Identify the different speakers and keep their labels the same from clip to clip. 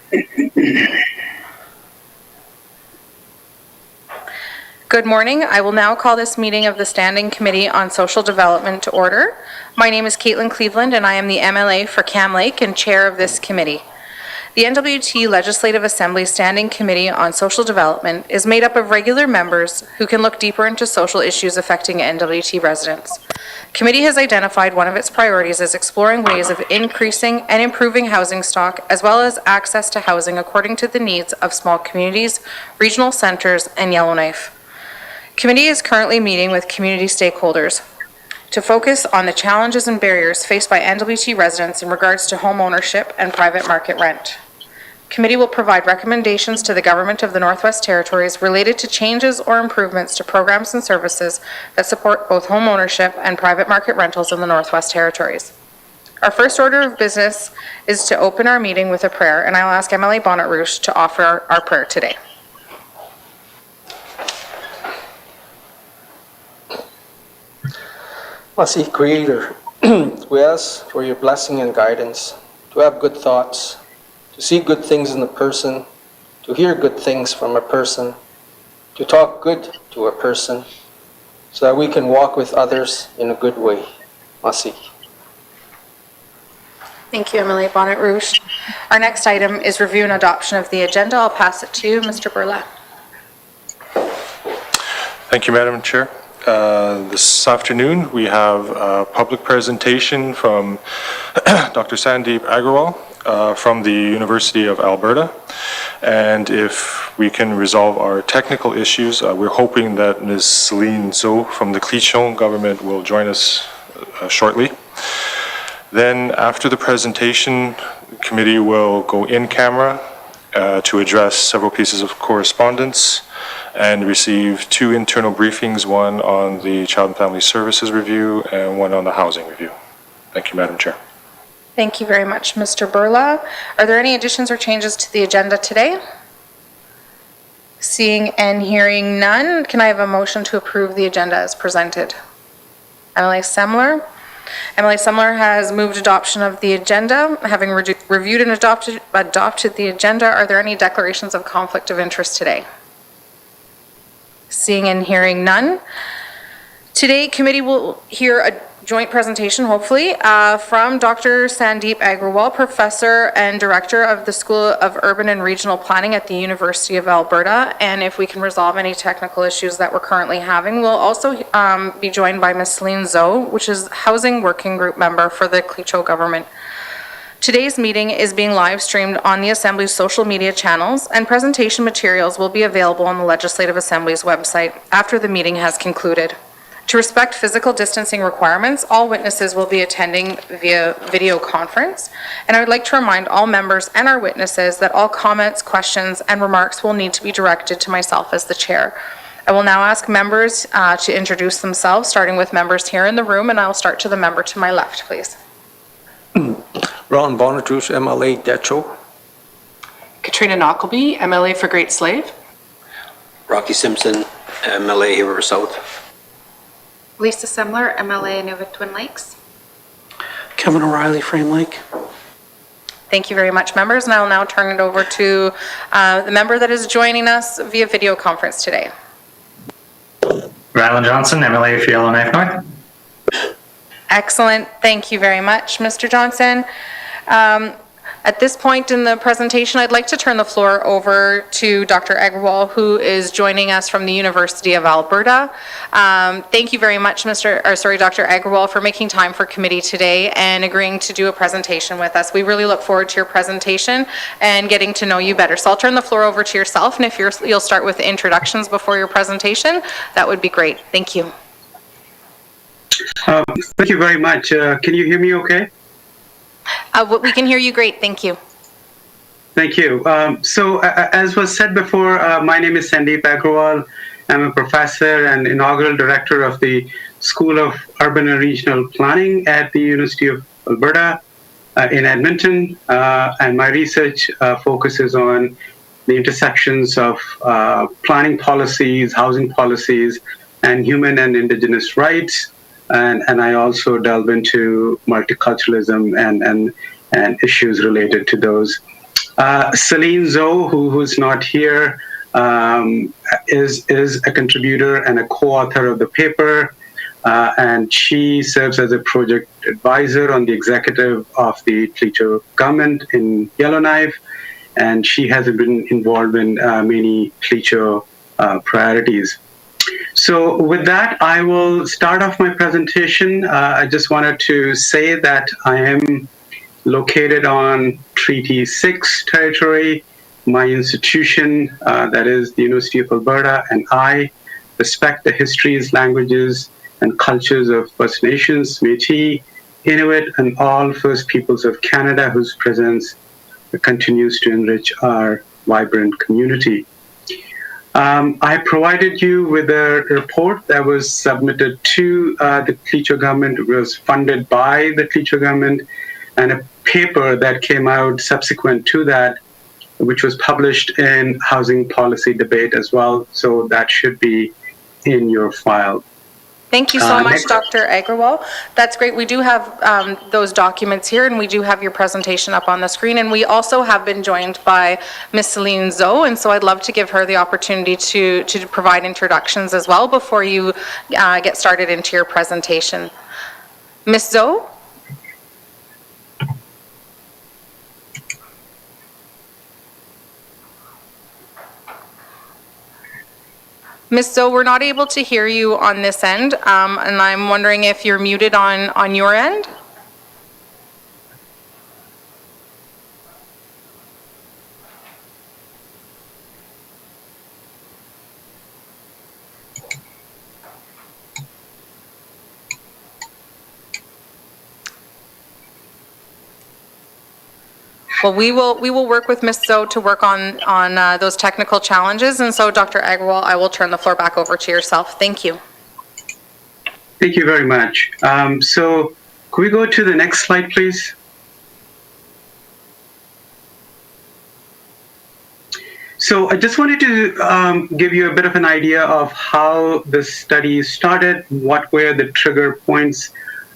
Speaker 1: Good morning. I will now call this meeting of the Standing Committee on Social Development to order. My name is Caitlin Cleveland and I am the MLA for Cam Lake and chair of this committee. The NWT Legislative Assembly Standing Committee on Social Development is made up of regular members who can look deeper into social issues affecting NWT residents. The committee has identified one of its priorities as exploring ways of increasing and improving housing stock, as well as access to housing according to the needs of small communities, regional centers, and Yellowknife. The committee is currently meeting with community stakeholders to focus on the challenges and barriers faced by NWT residents in regards to home ownership and private market rent. The committee will provide recommendations to the Government of the Northwest Territories related to changes or improvements to programs and services that support both home ownership and private market rentals in the Northwest Territories. Our first order of business is to open our meeting with a prayer, and I'll ask MLA Bonnet-Rouge to offer our prayer today.
Speaker 2: Mercy, Creator, we ask for your blessing and guidance, to have good thoughts, to see good things in a person, to hear good things from a person, to talk good to a person, so that we can walk with others in a good way. Mercy.
Speaker 1: Thank you, MLA Bonnet-Rouge. Our next item is review and adoption of the agenda. I'll pass it to you, Mr. Burla.
Speaker 3: Thank you, Madam Chair. This afternoon, we have a public presentation from Dr. Sandeep Agrawal from the University of Alberta. And if we can resolve our technical issues, we're hoping that Ms. Celine Zo from the Thicho government will join us shortly. Then after the presentation, the committee will go in camera to address several pieces of correspondence and receive 2 internal briefings, one on the Child and Family Services review and one on the housing review. Thank you, Madam Chair.
Speaker 1: Thank you very much, Mr. Burla. Are there any additions or changes to the agenda today? Seeing and hearing none, can I have a motion to approve the agenda as presented? MLA Semler. MLA Semler has moved adoption of the agenda. Having reviewed and adopted the agenda, are there any declarations of conflict of interest today? Seeing and hearing none. Today, committee will hear a joint presentation, hopefully, from Dr. Sandeep Agrawal, Professor and Director of the School of Urban and Regional Planning at the University of Alberta. And if we can resolve any technical issues that we're currently having, we'll also be joined by Ms. Celine Zo, which is Housing Working Group member for the Thicho government. Today's meeting is being live streamed on the Assembly's social media channels, and presentation materials will be available on the Legislative Assembly's website after the meeting has concluded. To respect physical distancing requirements, all witnesses will be attending via video conference, and I would like to remind all members and our witnesses that all comments, questions, and remarks will need to be directed to myself as the chair. I will now ask members to introduce themselves, starting with members here in the room, and I'll start to the member to my left, please.
Speaker 2: Ron Bonnet-Rouge, MLA, Thicho.
Speaker 4: Katrina Knockleby, MLA for Great Slave.
Speaker 5: Rocky Simpson, MLA, River South.
Speaker 6: Lisa Semler, MLA, Nuvik Twin Lakes.
Speaker 7: Kevin O'Reilly, Frame Lake.
Speaker 1: Thank you very much, members, and I will now turn it over to the member that is joining us via video conference today.
Speaker 8: Rylan Johnson, MLA for Yellowknife North.
Speaker 1: Excellent. Thank you very much, Mr. Johnson. At this point in the presentation, I'd like to turn the floor over to Dr. Agrawal, who is joining us from the University of Alberta. Thank you very much, Dr. Agrawal, for making time for committee today and agreeing to do a presentation with us. We really look forward to your presentation and getting to know you better. So I'll turn the floor over to yourself, and if you'll start with the introductions before your presentation, that would be great. Thank you.
Speaker 7: Thank you very much. Can you hear me okay?
Speaker 1: We can hear you great. Thank you.
Speaker 7: Thank you. As was said before, my name is Sandeep Agrawal. I'm a professor and inaugural director of the School of Urban and Regional Planning at the University of Alberta in Edmonton. And my research focuses on the intersections of planning policies, housing policies, and human and indigenous rights. And I also delve into multiculturalism and issues related to those. Celine Zhou, who's not here, is a contributor and a co-author of the paper, and she serves as a project advisor on the executive of the Thicho government in Yellowknife, and she has been involved in many Thicho priorities. So with that, I will start off my presentation. I just wanted to say that I am located on Treaty 6 territory. My institution, that is the University of Alberta, and I respect the histories, languages, and cultures of First Nations, Métis, Inuit, and all First Peoples of Canada, whose presence continues to enrich our vibrant community. I provided you with a report that was submitted to the Thicho government. It was funded by the Thicho government, and a paper that came out subsequent to that, which was published in Housing Policy Debate as well. So that should be in your file.
Speaker 1: Thank you so much,
Speaker 7: next.
Speaker 1: Dr. Agrawal. That's great. We do have those documents here, and we do have your presentation up on the screen. And we also have been joined by Ms. Celine Zhou, and so I'd love to give her the opportunity to provide introductions as well before you get started into your presentation. Ms. Zhou? Ms. Zhou, we're not able to hear you on this end, and I'm wondering if you're muted on your end? Well, we will work with Ms. Zhou to work on those technical challenges. And so, Dr. Agrawal, I will turn the floor back over to yourself. Thank you.
Speaker 7: Thank you very much. So could we go to the next slide, please? So I just wanted to give you a bit of an idea of how the study started, what were the trigger points.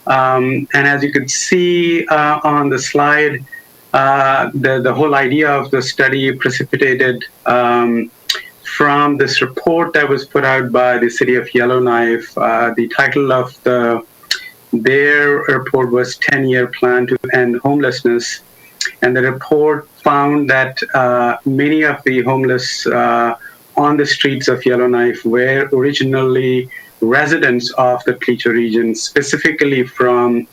Speaker 7: And as you could see on the slide, the whole idea of the study precipitated from this report that was put out by the city of Yellowknife. The title of their report was 10-Year Plan to End Homelessness. And the report found that many of the homeless on the streets of Yellowknife were originally residents of the Thicho region, specifically from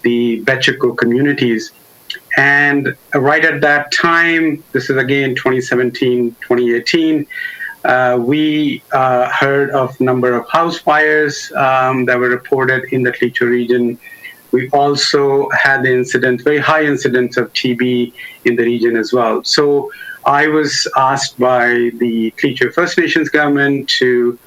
Speaker 7: the Betcheko communities. And right at that time, this is again 2017, 2018, we heard of a number of house fires that were reported in the Thicho region. We also had the incident, very high incidence of TB in the region as well. So I was asked by the Thicho First Nations government to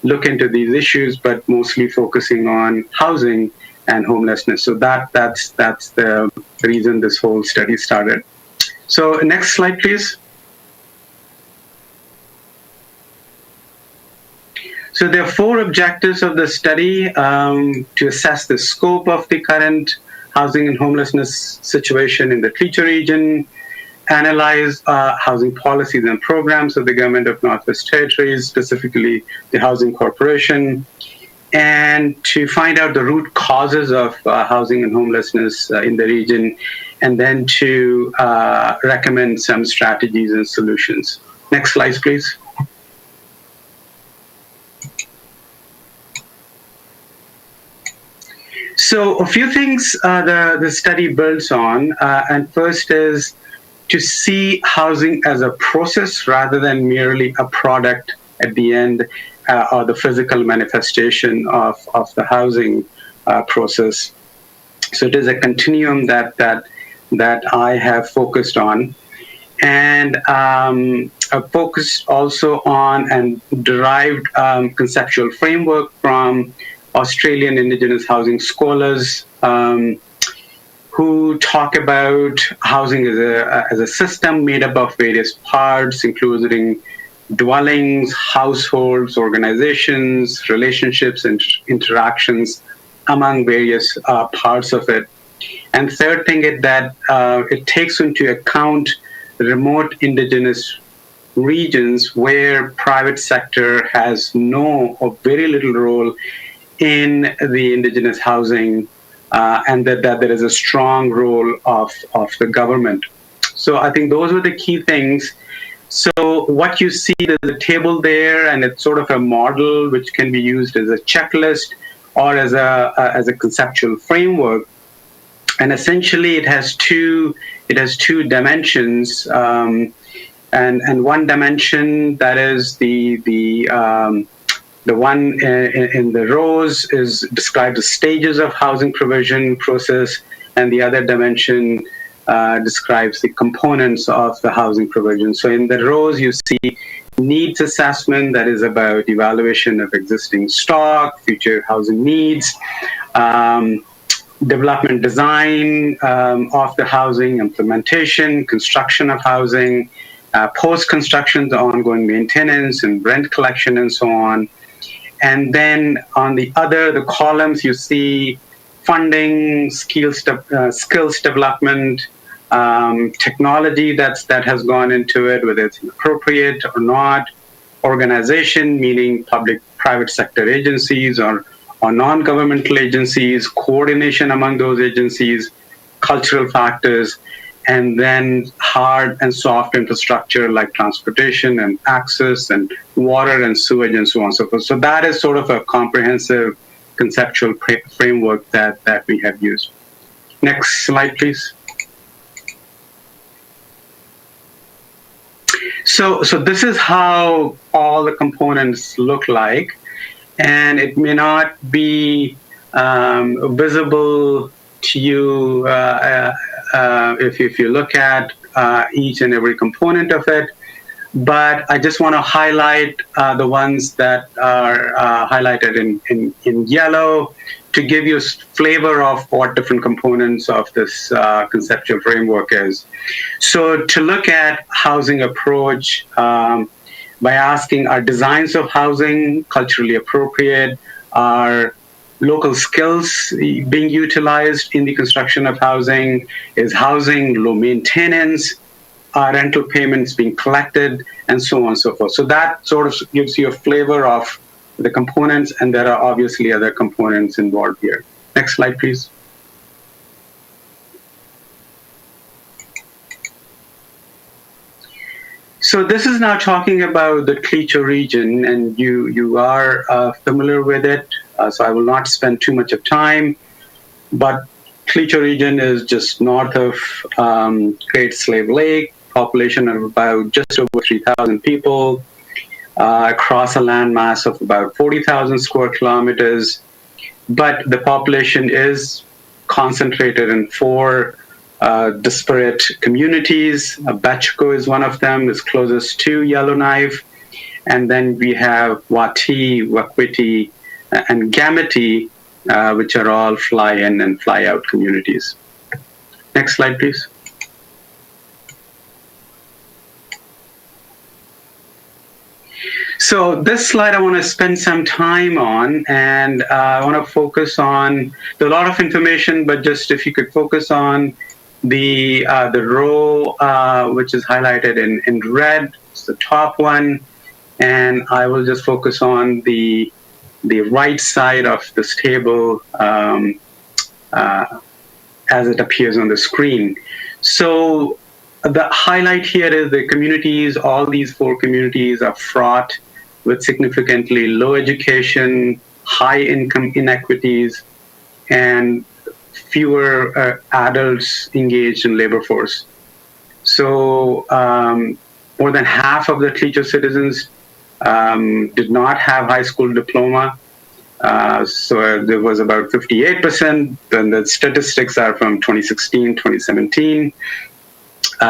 Speaker 7: look into these issues, but mostly focusing on housing and homelessness. So that's the reason this whole study started. So next slide, please. So there are 4 objectives of the study: to assess the scope of the current housing and homelessness situation in the Thicho region, analyze housing policies and programs of the government of Northwest Territories, specifically the Housing Corporation, and to find out the root causes of housing and homelessness in the region, and then to recommend some strategies and solutions. Next slide, please. So a few things the study builds on, and first is to see housing as a process rather than merely a product at the end, or the physical manifestation of the housing process. So it is a continuum that I have focused on, and I've focused also on and derived conceptual framework from Australian Indigenous housing scholars who talk about housing as a system made up of various parts, including dwellings, households, organizations, relationships, and interactions among various parts of it. And third thing is that it takes into account remote indigenous regions where private sector has no or very little role in the indigenous housing, and that there is a strong role of the government. So I think those were the key things. So what you see, there's a table there, and it's sort of a model which can be used as a checklist or as a conceptual framework. And essentially, it has two dimensions, and one dimension, that is the one in the rows, is describes the stages of housing provision process, and the other dimension describes the components of the housing provision. So in the rows, you see needs assessment, that is about evaluation of existing stock, future housing needs, development design of the housing, implementation, construction of housing, post-construction, the ongoing maintenance and rent collection and so on. And then on the columns, you see funding, skills development, technology that has gone into it, whether it's appropriate or not, organization, meaning public-private sector agencies or non-governmental agencies, coordination among those agencies, cultural factors, and then hard and soft infrastructure like transportation and access and water and sewage and so on and so forth. So that is sort of a comprehensive conceptual framework that we have used. Next slide, please. So this is how all the components look like, and it may not be visible to you if you look at each and every component of it, but I just want to highlight the ones that are highlighted in yellow to give you a flavor of what different components of this conceptual framework is. So to look at housing approach by asking, are designs of housing culturally appropriate? Are local skills being utilized in the construction of housing? Is housing low maintenance? Are rental payments being collected? And so on and so forth. So that sort of gives you a flavor of the components, and there are obviously other components involved here. Next slide, please. So this is now talking about the Thicho region, and you are familiar with it, so I will not spend too much of time, but Thicho region is just north of Great Slave Lake, population of about just over 3,000 people, across a landmass of about 40,000 square kilometers, but the population is concentrated in four disparate communities. Thicho is one of them, is closest to Yellowknife, and then we have Wati, Wakwiti, and Gamete, which are all fly-in and fly-out communities. Next slide, please. So this slide I want to spend some time on, and I want to focus on, there's a lot of information, but just if you could focus on the row which is highlighted in red, it's the top one, and I will just focus on the right side of this table as it appears on the screen. So the highlight here is the communities. All these four communities are fraught with significantly low education, high income inequities, and fewer adults engaged in labor force. So more than half of the Thicho citizens did not have high school diploma. So there was about 58%, and the statistics are from 2016, 2017,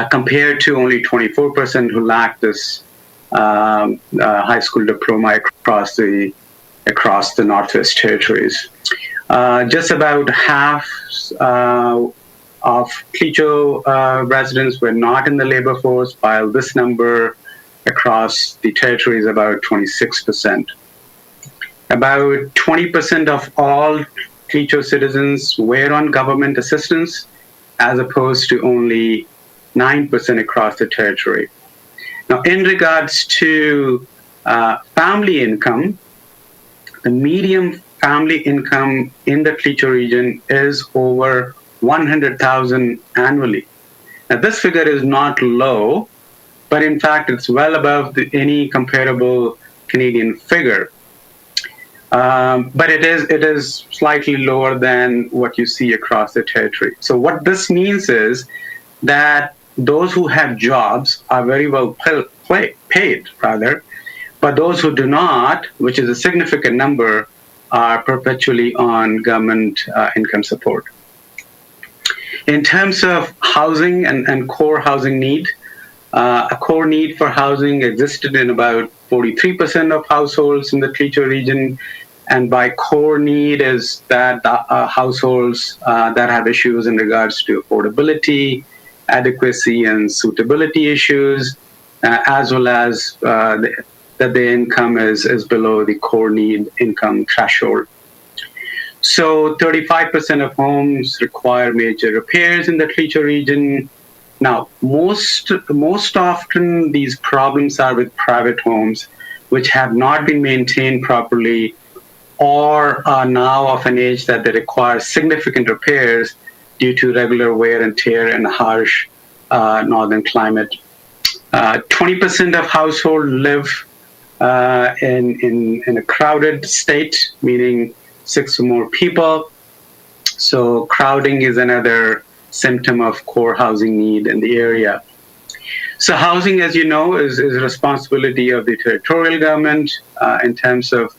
Speaker 7: compared to only 24% who lacked this high school diploma across the Northwest Territories. Just about half of Thicho residents were not in the labor force, while this number across the territory is about 26%. About 20% of all Thicho citizens were on government assistance, as opposed to only 9% across the territory. Now, in regards to family income, the median family income in the Thicho region is over $100,000 annually. Now, this figure is not low, but in fact, it's well above any comparable Canadian figure. But it is slightly lower than what you see across the territory. So what this means is that those who have jobs are very well paid, but those who do not, which is a significant number, are perpetually on government income support. In terms of housing and core housing need, a core need for housing existed in about 43% of households in the Thicho region. And by core need is that households that have issues in regards to affordability, adequacy, and suitability issues, as well as that the income is below the core need income threshold. So 35% of homes require major repairs in the Thicho region. Now, most often these problems are with private homes, which have not been maintained properly or are now of an age that they require significant repairs due to regular wear and tear in a harsh northern climate. 20% of households live in a crowded state, meaning 6 or more people. So crowding is another symptom of core housing need in the area. So housing, as you know, is a responsibility of the territorial government in terms of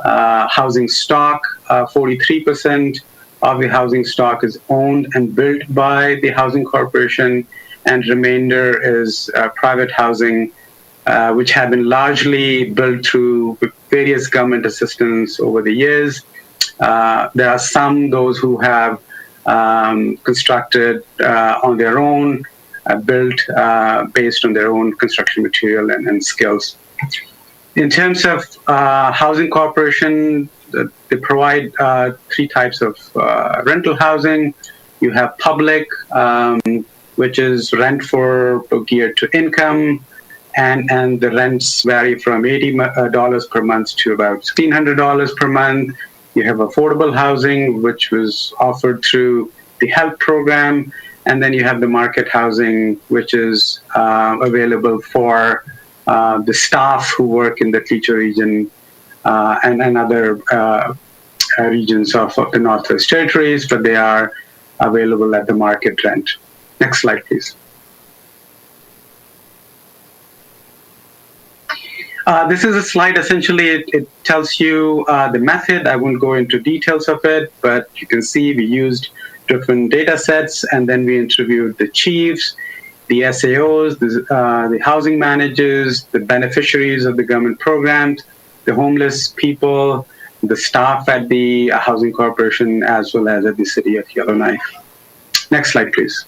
Speaker 7: housing stock. 43% of the housing stock is owned and built by the housing corporation, and remainder is private housing, which have been largely built through various government assistance over the years. There are those who have constructed on their own, built based on their own construction material and skills. In terms of housing corporation, they provide 3 types of rental housing. You have public, which is rent geared to income, and the rents vary from $80 per month to about $1,600 per month. You have affordable housing, which was offered through the health program, and then you have the market housing, which is available for the staff who work in the Thicho region and other regions of the Northwest Territories, but they are available at the market rent. Next slide, please. This is a slide, essentially, it tells you the method. I won't go into details of it, but you can see we used different data sets, and then we interviewed the chiefs, the SAOs, the housing managers, the beneficiaries of the government programs, the homeless people, the staff at the housing corporation, as well as at the city of Yellowknife. Next slide, please.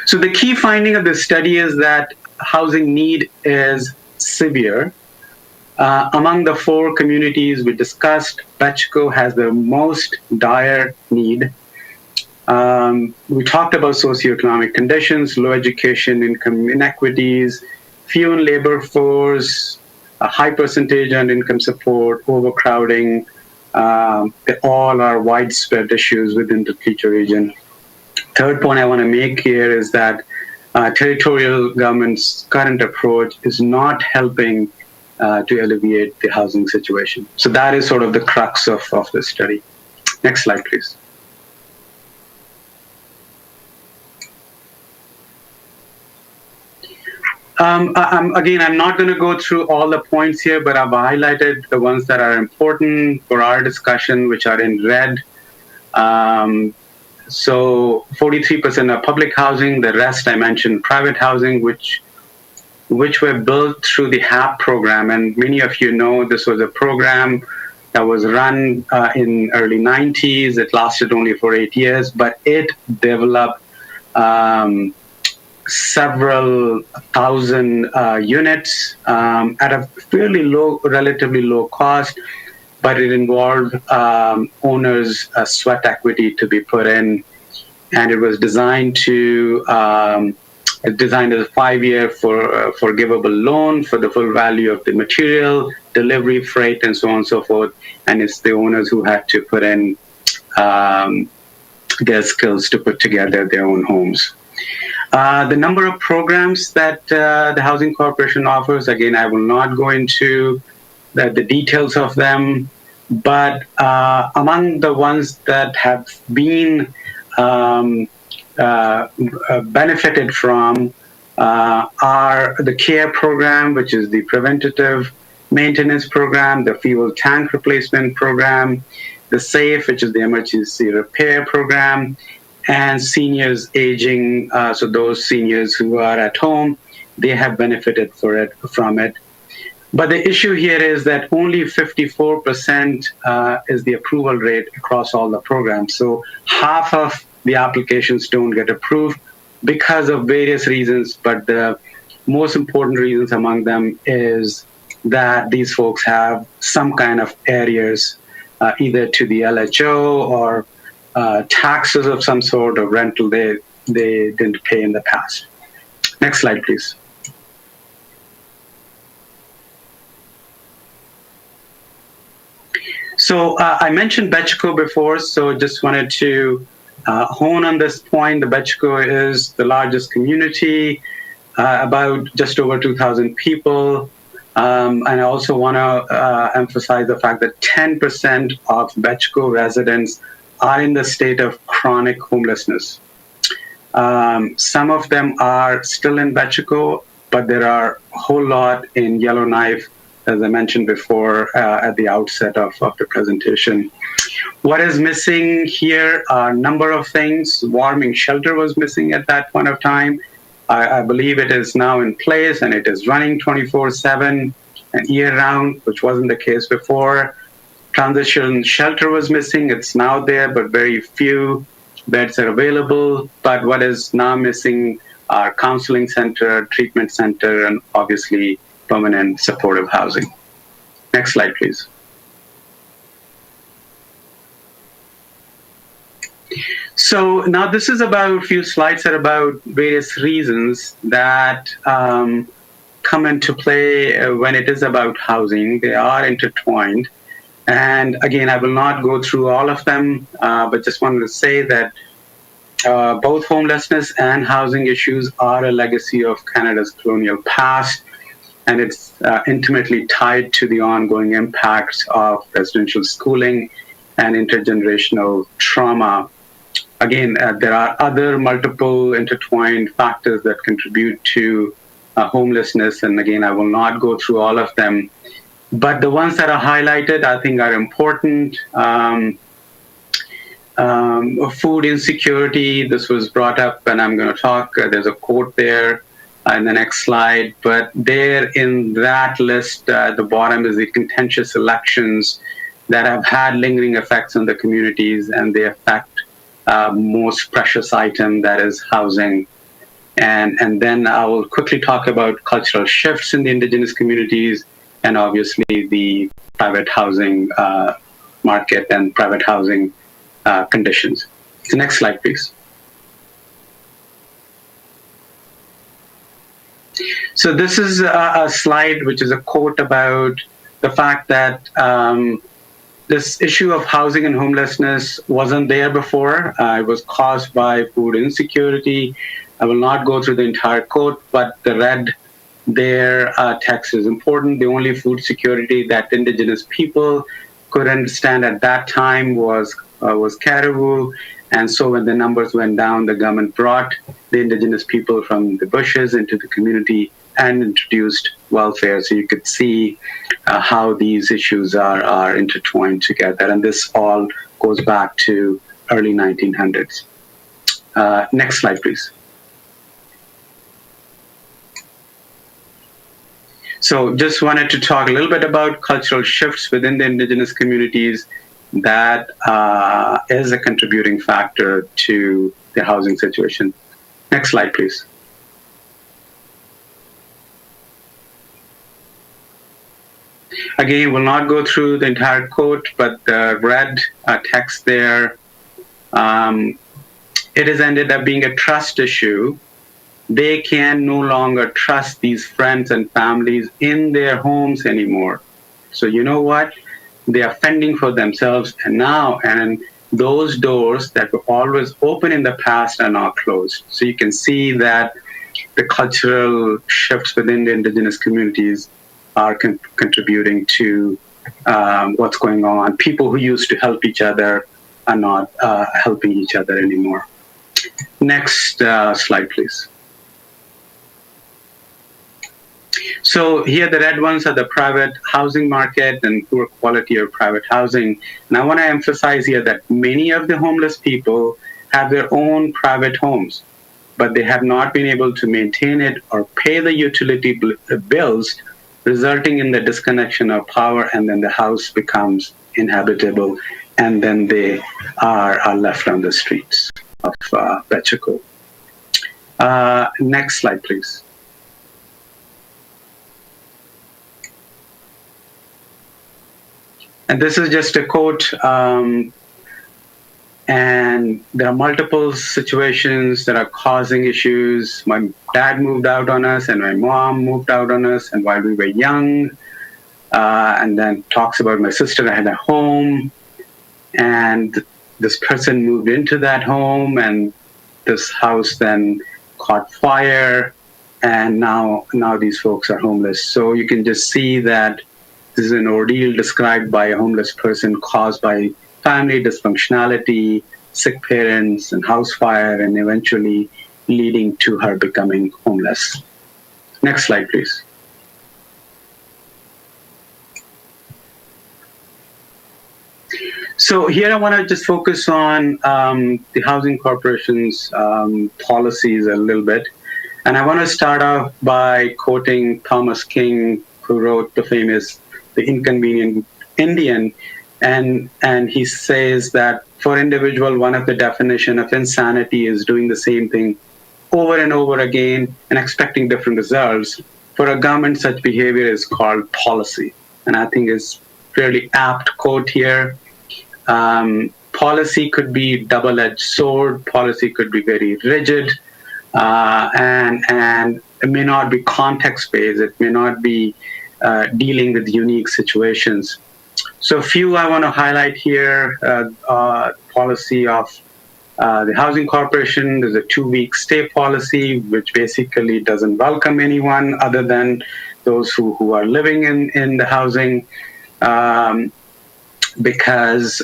Speaker 7: So the key finding of this study is that housing need is severe. Among the 4 communities we discussed, Thicho has the most dire need. We talked about socioeconomic conditions, low education, income inequities, few in labor force, a high percentage on income support, overcrowding. They all are widespread issues within the Thicho region. Third point I want to make here is that territorial government's current approach is not helping to alleviate the housing situation. So that is sort of the crux of this study. Next slide, please. I'm not going to go through all the points here, but I've highlighted the ones that are important for our discussion, which are in red. So 43% are public housing. The rest I mentioned private housing, which were built through the HAP program. And many of you know this was a program that was run in early 90s. It lasted only for 8 years, but it developed several thousand units at a fairly relatively low cost. but it involved owners' sweat equity to be put in, and it was designed to designed as a 5-year forgivable loan for the full value of the material, delivery, freight, and so on and so forth. And it's the owners who had to put in their skills to put together their own homes. The number of programs that the Housing Corporation offers, again, I will not go into the details of them, but among the ones that have been benefited from are the CARE program, which is the preventative maintenance program, the fuel tank replacement program, the SAFE, which is the emergency repair program, and seniors aging, so those seniors who are at home, they have benefited from it. But the issue here is that only 54% is the approval rate across all the programs. So half of the applications don't get approved because of various reasons, but the most important reasons among them is that these folks have some kind of arrears, either to the LHO or taxes of some sort of rental they didn't pay in the past. Next slide, please. So I mentioned Betchco before, so just wanted to hone on this point. The Betchco is the largest community, about just over 2,000 people. And I also want to emphasize the fact that 10% of Betchco residents are in the state of chronic homelessness. Some of them are still in Betchco, but there are a whole lot in Yellowknife, as I mentioned before at the outset of the presentation. What is missing here are a number of things. Warming shelter was missing at that point of time. I believe it is now in place and it is running 24/7 and year-round, which wasn't the case before. Transition shelter was missing. It's now there, but very few beds are available. But what is now missing are counseling center, treatment center, and obviously permanent supportive housing. Next slide, please. So now this is about a few slides that are about various reasons that come into play when it is about housing. They are intertwined. And again, I will not go through all of them, but just wanted to say that both homelessness and housing issues are a legacy of Canada's colonial past, and it's intimately tied to the ongoing impacts of residential schooling and intergenerational trauma. Again, there are other multiple intertwined factors that contribute to homelessness, and again, I will not go through all of them. But the ones that are highlighted, I think, are important. Food insecurity, this was brought up, and I'm going to talk. There's a quote there in the next slide. But there in that list, at the bottom is the contentious elections that have had lingering effects on the communities, and they affect most precious item, that is housing. And then I will quickly talk about cultural shifts in the Indigenous communities, and obviously the private housing market and private housing conditions. So next slide, please. So this is a slide which is a quote about the fact that this issue of housing and homelessness wasn't there before. It was caused by food insecurity. I will not go through the entire quote, but the red there text is important. The only food security that Indigenous people could understand at that time was caribou. And so when the numbers went down, the government brought the Indigenous people from the bushes into the community and introduced welfare. So you could see how these issues are intertwined together. And this all goes back to early 1900s. Next slide, please. So just wanted to talk a little bit about cultural shifts within the Indigenous communities that is a contributing factor to the housing situation. Next slide, please. Again, we'll not go through the entire quote, but the red text there, it has ended up being a trust issue. They can no longer trust these friends and families in their homes anymore. So you know what? They are fending for themselves and those doors that were always open in the past are now closed. So you can see that the cultural shifts within the indigenous communities are contributing to what's going on. People who used to help each other are not helping each other anymore. Next slide, please. So here the red ones are the private housing market and poor quality of private housing. And I want to emphasize here that many of the homeless people have their own private homes, but they have not been able to maintain it or pay the utility bills, resulting in the disconnection of power, and then the house becomes inhabitable, and then they are left on the streets of Thicho. Next slide, please. And this is just a quote, and there are multiple situations that are causing issues. My dad moved out on us, and my mom moved out on us, and while we were young, and then talks about my sister had a home, and this person moved into that home, and this house then caught fire, and now these folks are homeless. So you can just see that this is an ordeal described by a homeless person caused by family dysfunctionality, sick parents, and house fire, and eventually leading to her becoming homeless. Next slide, please. So here I want to just focus on the Housing Corporation's policies a little bit. And I want to start off by quoting Thomas King, who wrote the famous The Inconvenient Indian, and he says that for individual, one of the definition of insanity is doing the same thing over and over again and expecting different results. For a government, such behavior is called policy, and I think it's fairly apt quote here. Policy could be double-edged sword. Policy could be very rigid, and it may not be context-based. It may not be dealing with unique situations. So a few I want to highlight here. Policy of the Housing Corporation. There's a 2-week stay policy, which basically doesn't welcome anyone other than those who are living in the housing. Because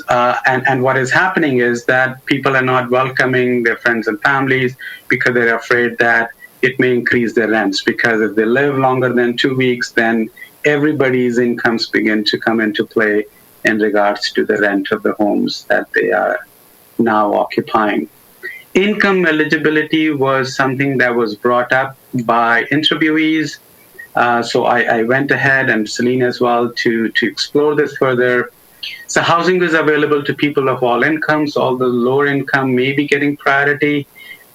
Speaker 7: what is happening is that people are not welcoming their friends and families because they're afraid that it may increase their rents, because if they live longer than 2 weeks, then everybody's incomes begin to come into play in regards to the rent of the homes that they are now occupying. Income eligibility was something that was brought up by interviewees. So I went ahead, and Celine as well, to explore this further. So housing is available to people of all incomes. All the lower income may be getting priority.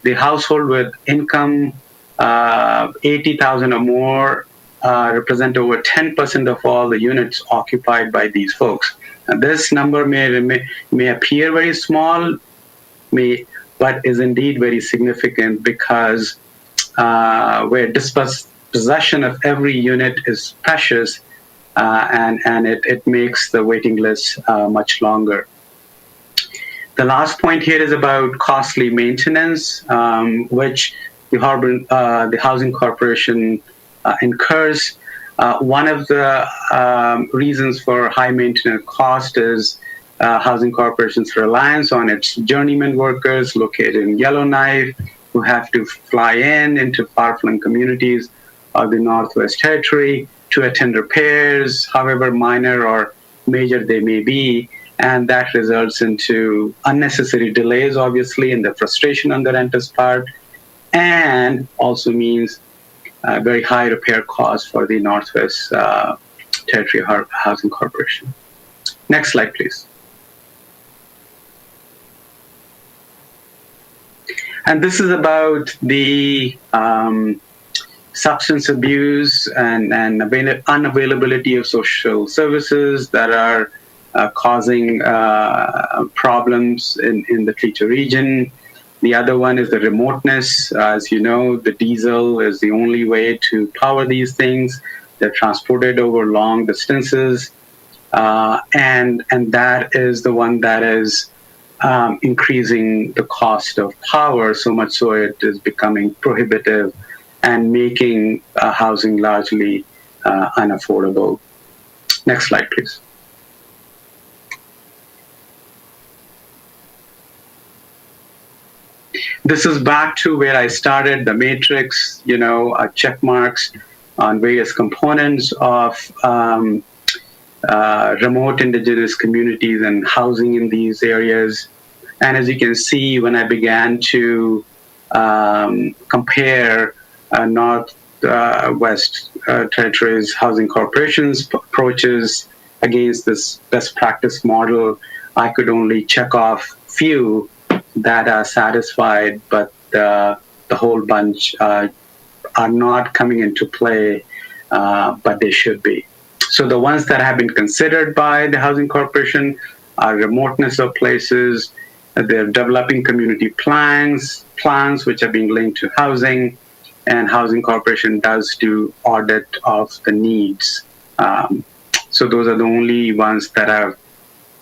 Speaker 7: The household with income 80,000 or more represent over 10% of all the units occupied by these folks. And this number may appear very small, but is indeed very significant, because where dispossession of every unit is precious, and it makes the waiting list much longer. The last point here is about costly maintenance, which the Housing Corporation incurs. One of the reasons for high maintenance cost is Housing Corporation's reliance on its journeyman workers located in Yellowknife, who have to fly into far-flung communities of the Northwest Territory to attend repairs, however minor or major they may be, and that results into unnecessary delays, obviously, and the frustration on the renter's part, and also means very high repair costs for the Northwest Territory Housing Corporation. Next slide, please. And this is about the substance abuse and unavailability of social services that are causing problems in the Thicho region. The other one is the remoteness. As you know, the diesel is the only way to power these things. They're transported over long distances. And that is the one that is increasing the cost of power, so much so it is becoming prohibitive and making housing largely unaffordable. Next slide, please. This is back to where I started, the matrix, check marks on various components of remote indigenous communities and housing in these areas. And as you can see, when I began to compare Northwest Territories Housing Corporation's approaches against this best practice model, I could only check off few that are satisfied, but the whole bunch are not coming into play, but they should be. So the ones that have been considered by the Housing Corporation are remoteness of places, they're developing community plans which are being linked to housing, and Housing Corporation does do audit of the needs. So those are the only ones that are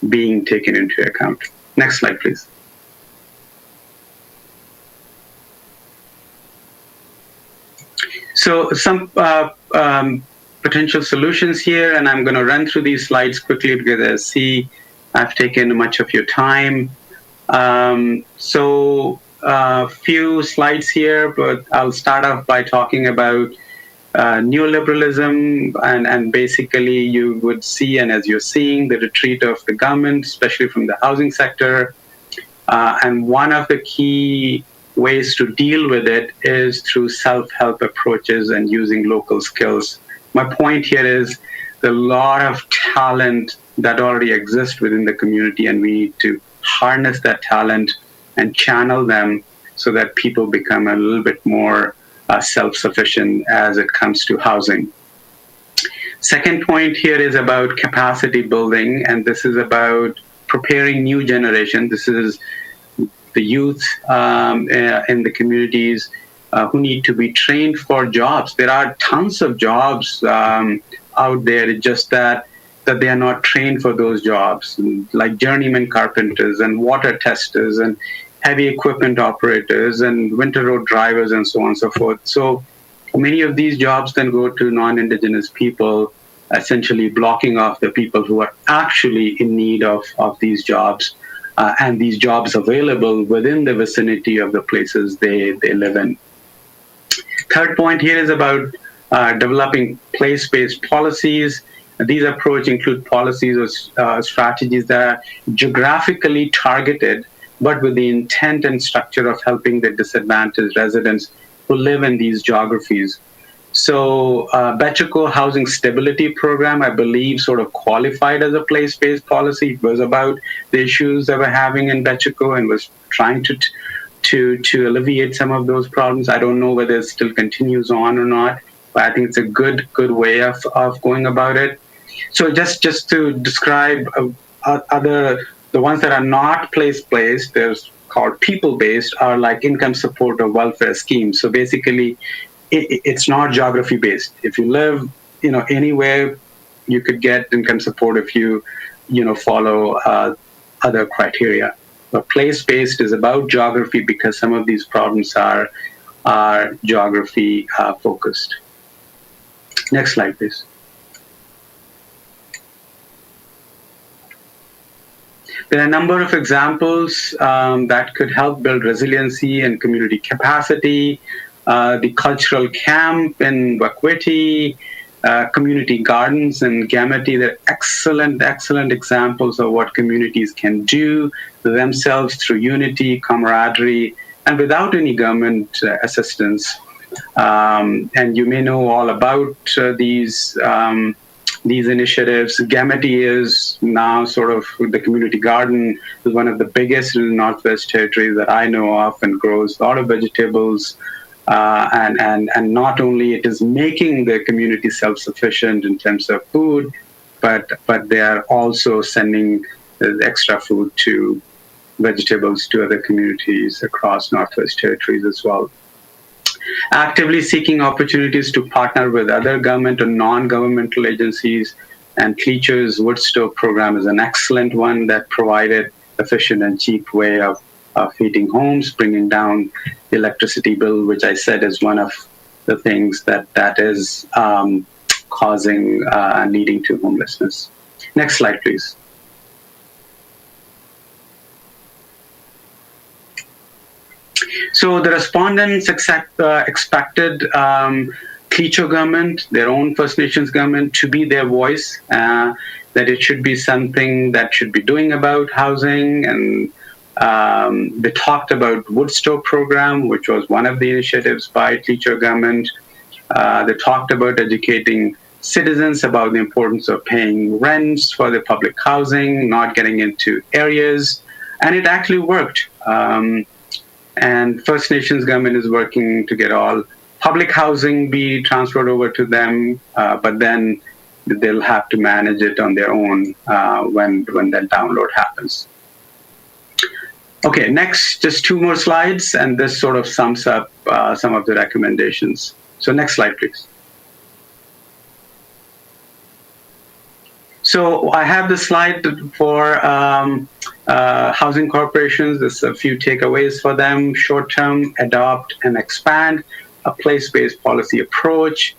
Speaker 7: being taken into account. Next slide, please. So some potential solutions here, and I'm going to run through these slides quickly because I see I've taken much of your time. So a few slides here, but I'll start off by talking about neoliberalism, and basically you would see, and as you're seeing, the retreat of the government, especially from the housing sector. And one of the key ways to deal with it is through self-help approaches and using local skills. My point here is there's a lot of talent that already exists within the community, and we need to harness that talent and channel them so that people become a little bit more self-sufficient as it comes to housing. Second point here is about capacity building, and this is about preparing new generation. This is the youth in the communities who need to be trained for jobs. There are tons of jobs out there, it's just that they are not trained for those jobs, like journeyman carpenters and water testers and heavy equipment operators and winter road drivers and so on and so forth. So many of these jobs then go to non-Indigenous people, essentially blocking off the people who are actually in need of these jobs. And these jobs available within the vicinity of the places they live in. Third point here is about developing place-based policies. These approaches include policies or strategies that are geographically targeted, but with the intent and structure of helping the disadvantaged residents who live in these geographies. So Betcheko Housing Stability Program, I believe, sort of qualified as a place-based policy. It was about the issues that we're having in Betcheko and was trying to alleviate some of those problems. I don't know whether it still continues on or not, but I think it's a good way of going about it. So just to describe the ones that are not place-based, there's called people-based, are like income support or welfare schemes. So basically, it's not geography-based. If you live, anywhere, you could get income support if you, follow other criteria. But place-based is about geography because some of these problems are geography focused. Next slide, please. There are a number of examples that could help build resiliency and community capacity. The cultural camp in Wakweti, community gardens in Gameti, they're excellent examples of what communities can do themselves through unity, camaraderie, and without any government assistance. And you may know all about these initiatives. Gameti is now sort of, the community garden is one of the biggest in the Northwest Territories that I know of, and grows a lot of vegetables, and not only it is making the community self-sufficient in terms of food, but they are also sending the extra food to vegetables to other communities across Northwest Territories as well. Actively seeking opportunities to partner with other government or non-governmental agencies, and Thicho's wood stove program is an excellent one that provided efficient and cheap way of heating homes, bringing down the electricity bill, which I said is one of the things that is causing and leading to homelessness. Next slide, please. So the respondents expected Thicho government, their own First Nations government, to be their voice, that it should be something that should be doing about housing, and they talked about wood stove program, which was one of the initiatives by Thicho government. They talked about educating citizens about the importance of paying rents for the public housing, not getting into areas, and it actually worked. And First Nations government is working to get all public housing be transferred over to them, but then they'll have to manage it on their own when that download happens. Okay, next, just 2 more slides, and this sort of sums up some of the recommendations. So next slide, please. So I have the slide for housing corporations. There's a few takeaways for them. Short-term, adopt and expand a place-based policy approach.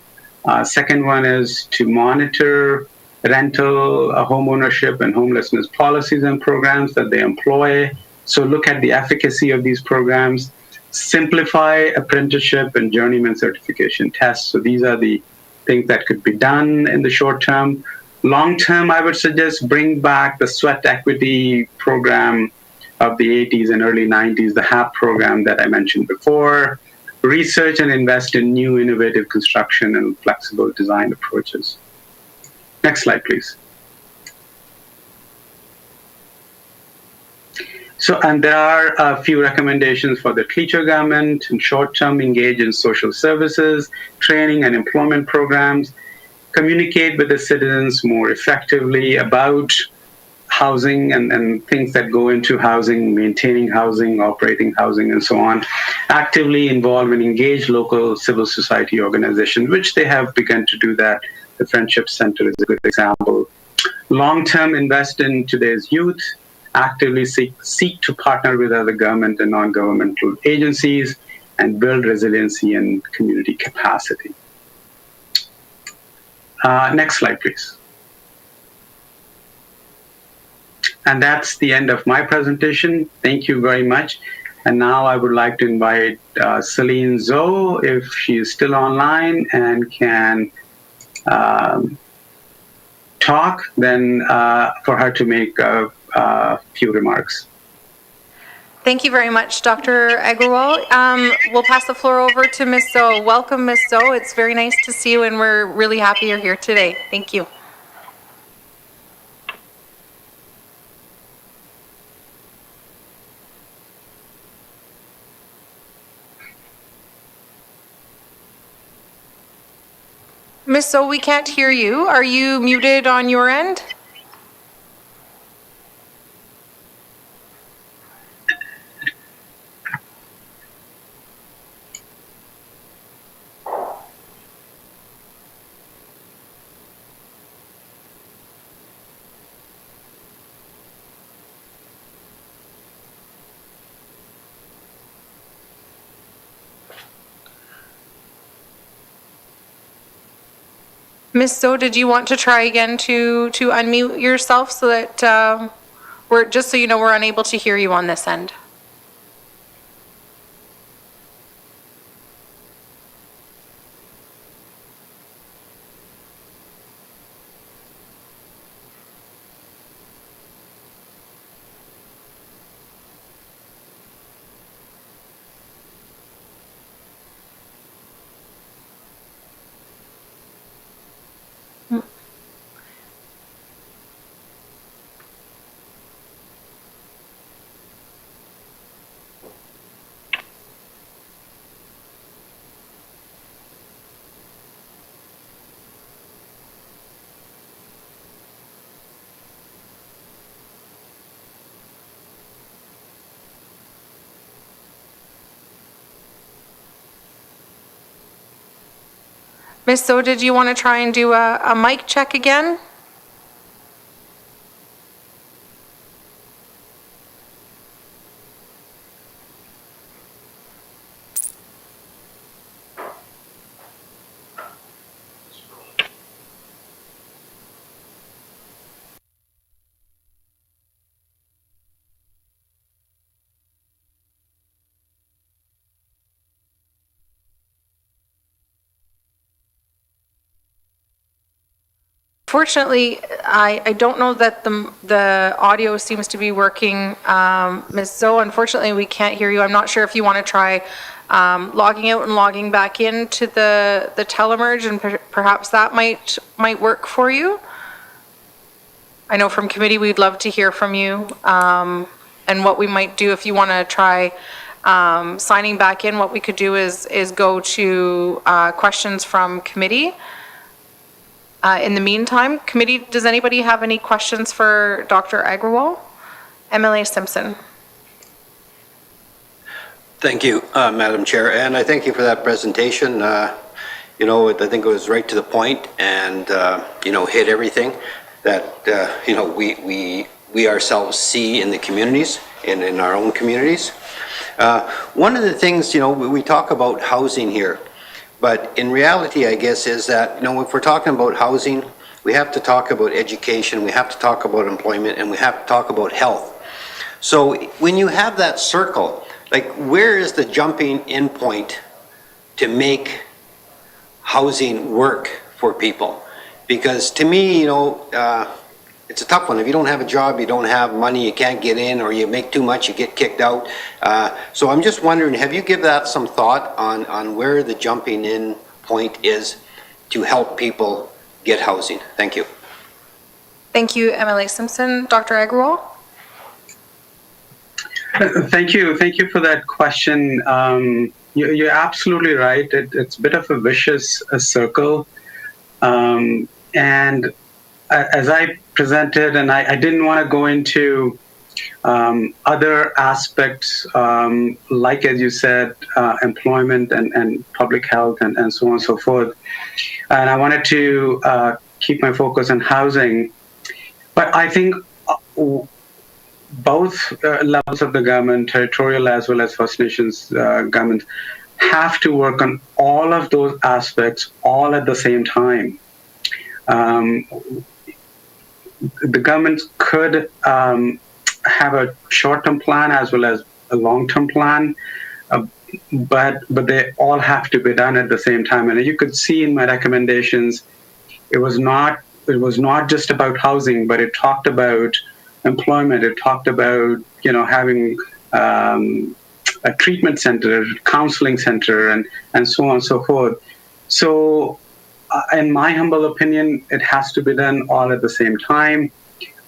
Speaker 7: Second one is to monitor rental, home ownership, and homelessness policies and programs that they employ. So look at the efficacy of these programs. Simplify apprenticeship and journeyman certification tests. So these are the things that could be done in the short term. Long term, I would suggest bring back the sweat equity program of the 80s and early 90s, the HAP program that I mentioned before. Research and invest in new innovative construction and flexible design approaches. Next slide, please. So, and there are a few recommendations for the Thicho government. In short term, engage in social services, training and employment programs, communicate with the citizens more effectively about housing and things that go into housing, maintaining housing, operating housing, and so on. Actively involve and engage local civil society organizations, which they have begun to do that. The Friendship Center is a good example. Long-term, invest in today's youth. Actively seek to partner with other government and non-governmental agencies and build resiliency and community capacity. Next slide, please. And that's the end of my presentation. Thank you very much. And now I would like to invite Celine Zoe, if she is still online and can talk, then for her to make a few remarks.
Speaker 1: Thank you very much, Dr. Agrawal. We'll pass the floor over to Ms. Zoe. Welcome, Ms. Zoe. It's very nice to see you, and we're really happy you're here today. Thank you. Ms. Zoe, we can't hear you. Are you muted on your end? Ms. Zoe, did you want to try again to unmute yourself so that just so you know, we're unable to hear you on this end? Ms. So, did you want to try and do a mic check again? Fortunately, I don't know that the audio seems to be working. Ms. Zoe, unfortunately, we can't hear you. I'm not sure if you want to try logging out and logging back into the telemerge, and perhaps that might work for you. I know from committee we'd love to hear from you, and what we might do if you want to try signing back in. What we could do is go to questions from committee. In the meantime, committee, does anybody have any questions for Dr. Agrawal? MLA Simpson.
Speaker 5: Thank you, Madam Chair, and I thank you for that presentation. You know, I think it was right to the point and, you know, hit everything that, you know, we ourselves see in the communities, in our own communities. One of the things, you know, we talk about housing here, but in reality, I guess, is that, you know, if we're talking about housing, we have to talk about education, we have to talk about employment, and we have to talk about health. So when you have that circle, like, where is the jumping in point to make housing work for people? Because to me, you know, it's a tough one. If you don't have a job, you don't have money, you can't get in, or you make too much, you get kicked out. So I'm just wondering, have you given that some thought on where the jumping in point is to help people get housing? Thank you.
Speaker 1: Thank you, MLA Simpson. Dr. Agrawal?
Speaker 7: Thank you for that question. You're absolutely right. It's a bit of a vicious circle. And as I presented, and I didn't want to go into other aspects, like, as you said, employment and public health and so on and so forth. And I wanted to keep my focus on housing. But I think both levels of the government, territorial as well as First Nations governments, have to work on all of those aspects all at the same time. The government could have a short-term plan as well as a long-term plan, but they all have to be done at the same time. And you could see in my recommendations, it was not just about housing, but it talked about employment. It talked about, you know, having a treatment center, counseling center, and so on and so forth. So in my humble opinion, it has to be done all at the same time.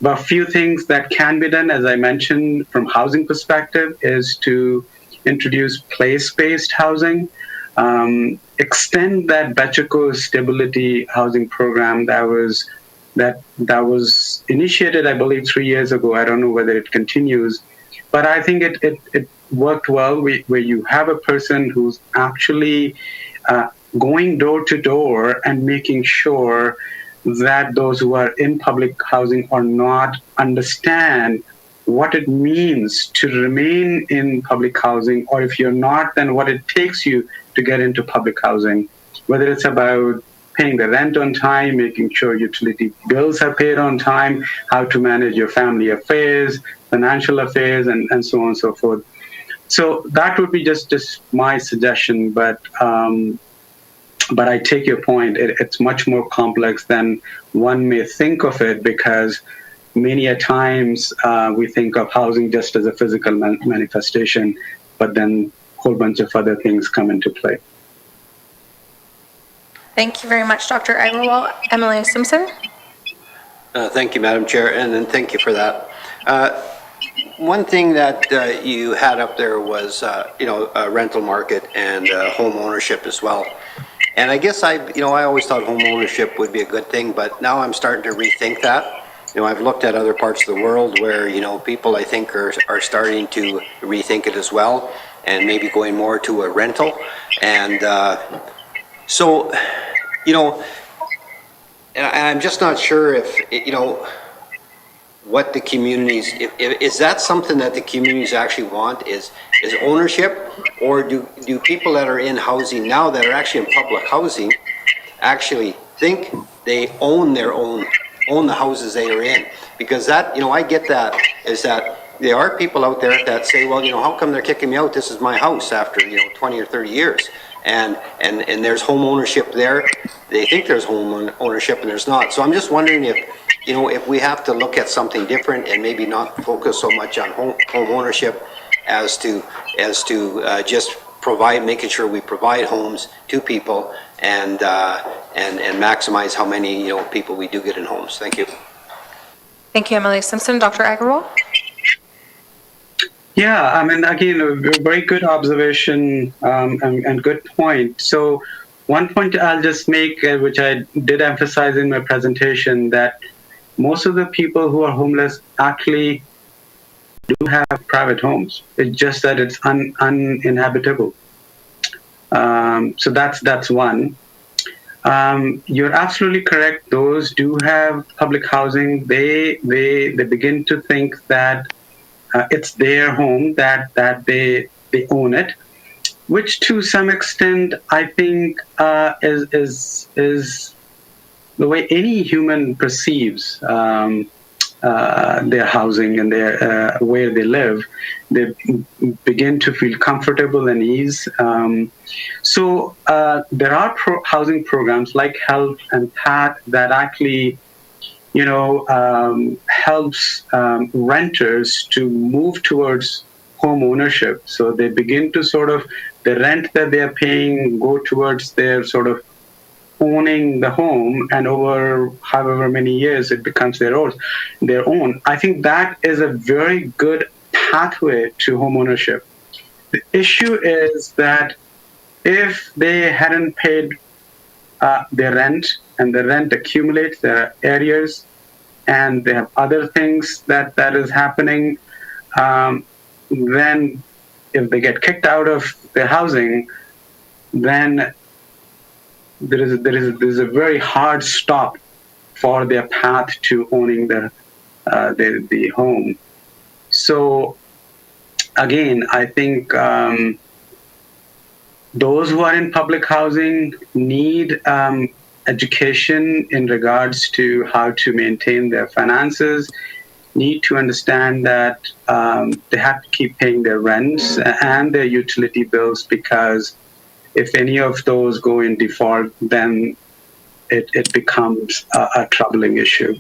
Speaker 7: But a few things that can be done, as I mentioned, from housing perspective, is to introduce place-based housing, extend that Betcheko stability housing program that was initiated, I believe, 3 years ago. I don't know whether it continues, but I think it worked well, where you have a person who's actually going door to door and making sure that those who are in public housing or not understand what it means to remain in public housing, or if you're not, then what it takes you to get into public housing, whether it's about paying the rent on time, making sure utility bills are paid on time, how to manage your family affairs, financial affairs, and so on and so forth. So that would be just my suggestion, but I take your point. It's much more complex than one may think of it, because many a times we think of housing just as a physical manifestation, but then a whole bunch of other things come into play.
Speaker 1: Thank you very much, Dr. Agrawal. MLA Simpson?
Speaker 5: Thank you, Madam Chair, and thank you for that. One thing that you had up there was, you know, rental market and home ownership as well. And I guess I always thought home ownership would be a good thing, but now I'm starting to rethink that. You know, I've looked at other parts of the world where, you know, people I think are starting to rethink it as well, and maybe going more to a rental. And so you know, and I'm just not sure if, you know, what the communities, is that something that the communities actually want, is ownership, or do people that are in housing now that are actually in public housing actually think they own the houses they are in? Because that, you know, I get that, is that there are people out there that say, well, you know, how come they're kicking me out? This is my house after, you know, 20 or 30 years. And there's home ownership there. They think there's home ownership and there's not. So I'm just wondering if, you know, if we have to look at something different and maybe not focus so much on home ownership as to just making sure we provide homes to people and maximize how many, you know, people we do get in homes. Thank you.
Speaker 1: Thank you, Emily Simpson. Dr. Agrawal?
Speaker 7: Yeah, I mean, again, a very good observation and good point. So one point I'll just make, which I did emphasize in my presentation, that most of the people who are homeless actually do have private homes. It's just that it's uninhabitable. So that's one. You're absolutely correct. Those do have public housing. They begin to think that it's their home, that they own it, which to some extent I think is the way any human perceives their housing and their where they live. They begin to feel comfortable and ease. So there are housing programs like Help and PATH that actually, you know, helps renters to move towards home ownership. So they begin to sort of, the rent that they are paying go towards their sort of owning the home, and over however many years it becomes their own. I think that is a very good pathway to home ownership. The issue is that if they hadn't paid their rent, and the rent accumulates, there are areas, and they have other things that is happening, then if they get kicked out of their housing, then there is a very hard stop for their path to owning the home. So again, I think those who are in public housing need education in regards to how to maintain their finances, need to understand that they have to keep paying their rents and their utility bills, because if any of those go in default, then it becomes a troubling issue.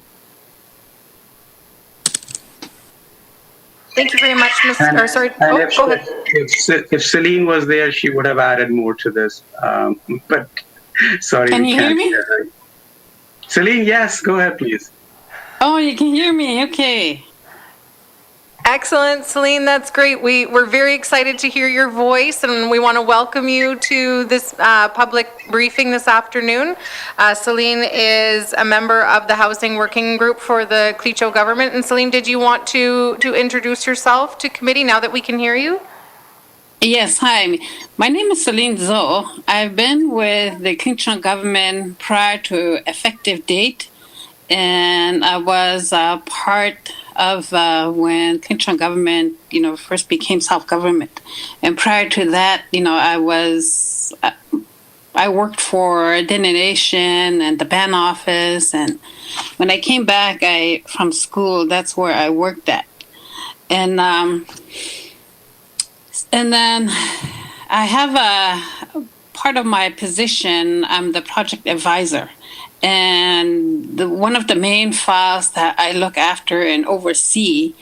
Speaker 1: Thank you very much, Ms. Go ahead.
Speaker 7: If Celine was there, she would have added more to this. But sorry,
Speaker 9: can you hear me?
Speaker 7: Celine, yes, go ahead, please.
Speaker 9: Oh, you can hear me. Okay.
Speaker 1: Excellent, Celine. That's great. We're very excited to hear your voice, and we want to welcome you to this public briefing this afternoon. Celine is a member of the Housing Working Group for the Thicho government. And Celine, did you want to introduce yourself to committee now that we can hear you?
Speaker 9: Yes, hi. My name is Celine Zo. I've been with the Thicho government prior to effective date, and I was part of when Thicho government, first became self-government. And prior to that, I worked for Dene Nation and the band office. And when I came back from school, that's where I worked at. And then I have a part of my position, I'm the project advisor. And one of the main files that I look after and oversee,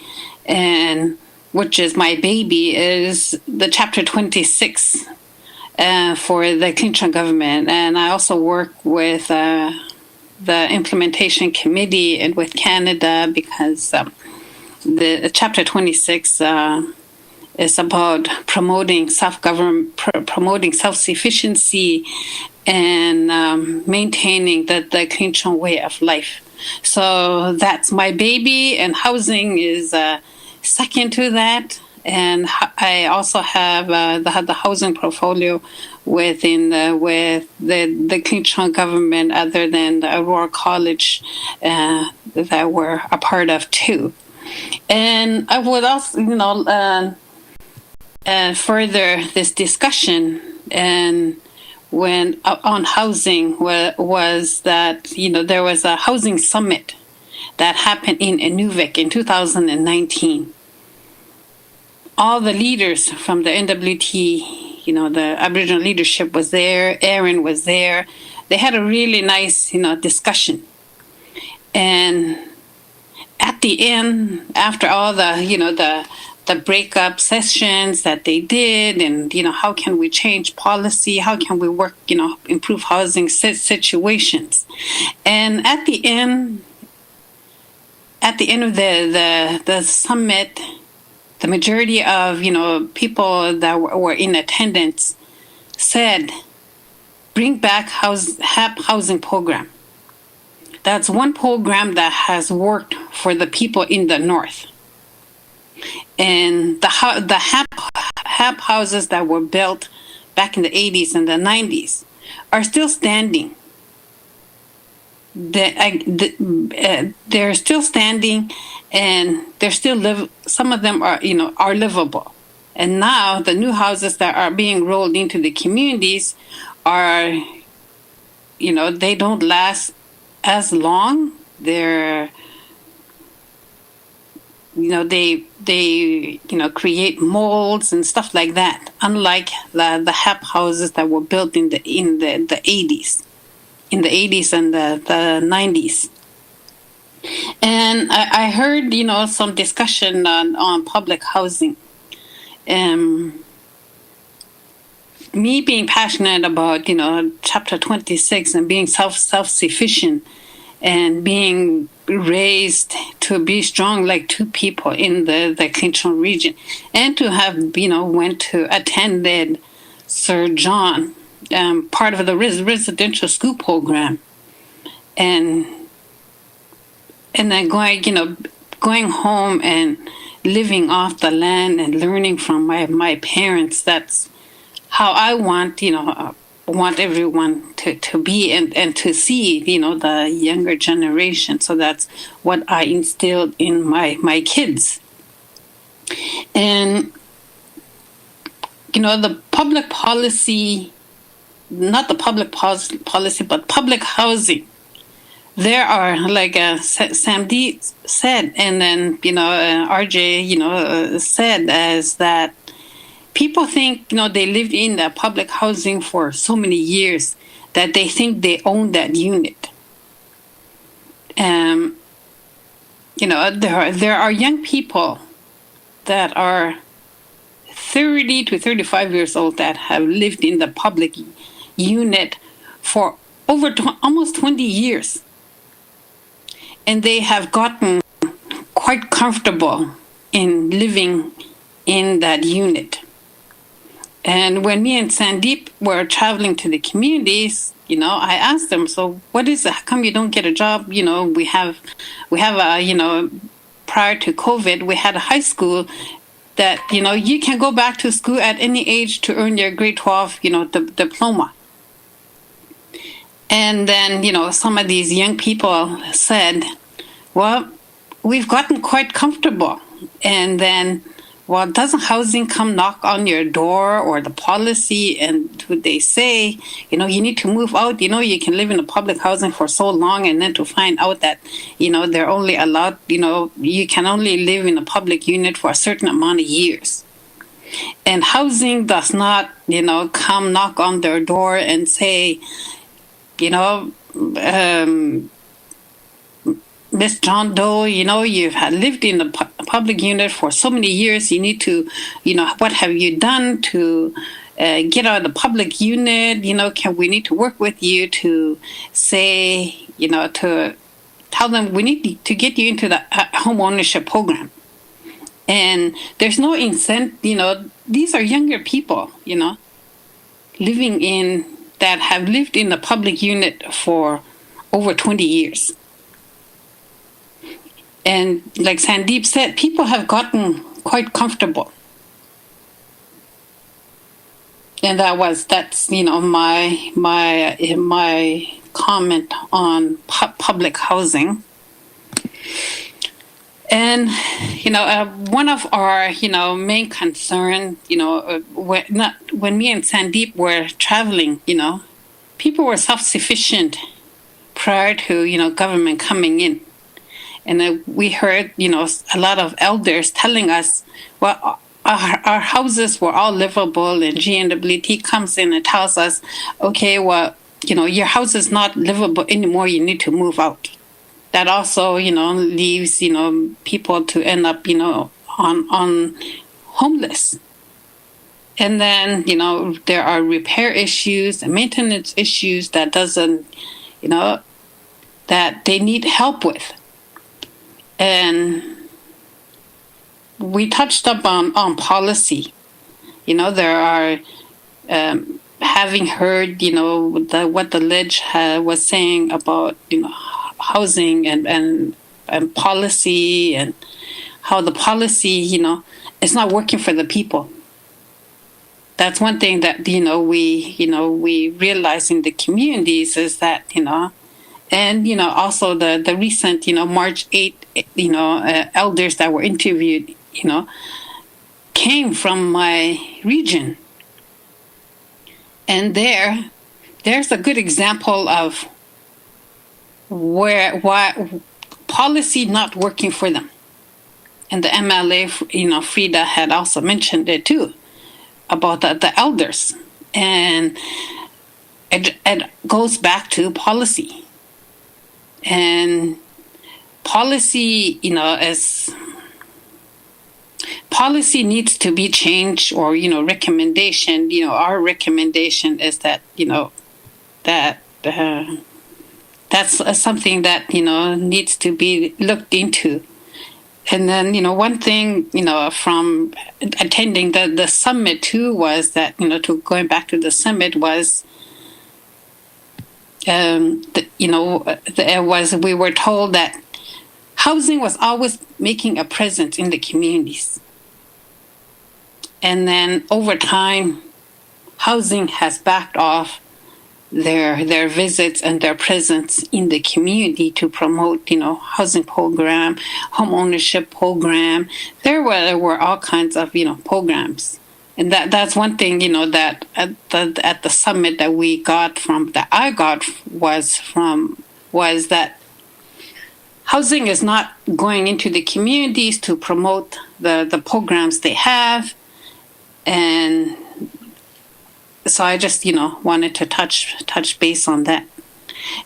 Speaker 9: and which is my baby, is the Chapter 26 for the Thicho government. And I also work with the implementation committee and with Canada, because the Chapter 26 is about promoting self-government, promoting self-sufficiency, and maintaining the Thicho way of life. So that's my baby, and housing is second to that. and I also have the housing portfolio with the Thicho government, other than the Aurora College that we're a part of too. And I would also, further this discussion and when on housing was that there was a housing summit that happened in Inuvik in 2019. All the leaders from the NWT, the Aboriginal leadership was there. Aaron was there. They had a really nice, discussion. And at the end, after all the breakup sessions that they did, and how can we change policy? How can we work? Improve housing situations. And at the end of the summit, the majority of people that were in attendance said, "Bring back HAP housing program." That's one program that has worked for the people in the north. And the HAP houses that were built back in the 80s and the 90s are still standing. They're still standing, and they're still some of them are are livable. And now the new houses that are being rolled into the communities are they don't last as long. They're they create molds and stuff like that, unlike the HAP houses that were built in the 80s. In the 80s and the 90s. And I heard, some discussion on public housing. Me being passionate about, Chapter 26 and being self-sufficient and being raised to be strong like two people in the Thicho region, and to have, attended Sir John, part of the residential school program, and then going home and living off the land and learning from my parents. That's how I want want everyone to be and to see the younger generation. So that's what I instilled in my kids. And the public policy, not the public policy, but public housing. There are, like Sandeep said, and then RJ said, as that people think they lived in the public housing for so many years that they think they own that unit. There are young people that are 30 to 35 years old that have lived in the public unit for over almost 20 years. And they have gotten quite comfortable in living in that unit. And when me and Sandeep were traveling to the communities, I asked them, so what is it? How come you don't get a job? We have prior to COVID, we had a high school that, you can go back to school at any age to earn your grade 12, diploma. And then, some of these young people said, well, we've gotten quite comfortable. And then, well, doesn't housing come knock on your door, or the policy, and would they say, you need to move out, you can live in the public housing for so long, and then to find out that, they're only allowed, you can only live in a public unit for a certain amount of years. And housing does not, come knock on their door and say, Miss John Doe, you've lived in the public unit for so many years. You need to, what have you done to get out of the public unit? We need to work with you to say, to tell them we need to get you into the home ownership program. And there's no incentive, these are younger people, living in, that have lived in the public unit for over 20 years. And like Sandeep said, people have gotten quite comfortable. And that's my comment on public housing. And one of our main concern, when me and Sandeep were traveling, people were self-sufficient prior to government coming in, and we heard a lot of elders telling us, well, our houses were all livable, and GNWT comes in and tells us, okay, well, your house is not livable anymore, you need to move out. That also leaves people to end up on homeless. And then there are repair issues and maintenance issues that doesn't that they need help with. And we touched up on policy. There are, having heard, what the Ledge was saying about, housing and policy, and how the policy, is not working for the people. That's one thing that, we realize in the communities is that, and, also the recent, March 8, elders that were interviewed, came from my region. And there's a good example of why policy not working for them. And the MLA, Frida had also mentioned it too, about the elders. And it goes back to policy. And policy, policy needs to be changed, or, recommendation, our recommendation is that, that's something that, needs to be looked into. And then, one thing, from attending the summit too was that, going back to the summit was, we were told that housing was always making a presence in the communities. And then over time, housing has backed off their visits and their presence in the community to promote, housing program, home ownership program. There were all kinds of, programs. And that's one thing, that at the summit that I got was that housing is not going into the communities to promote the programs they have. And so I just, wanted to touch base on that.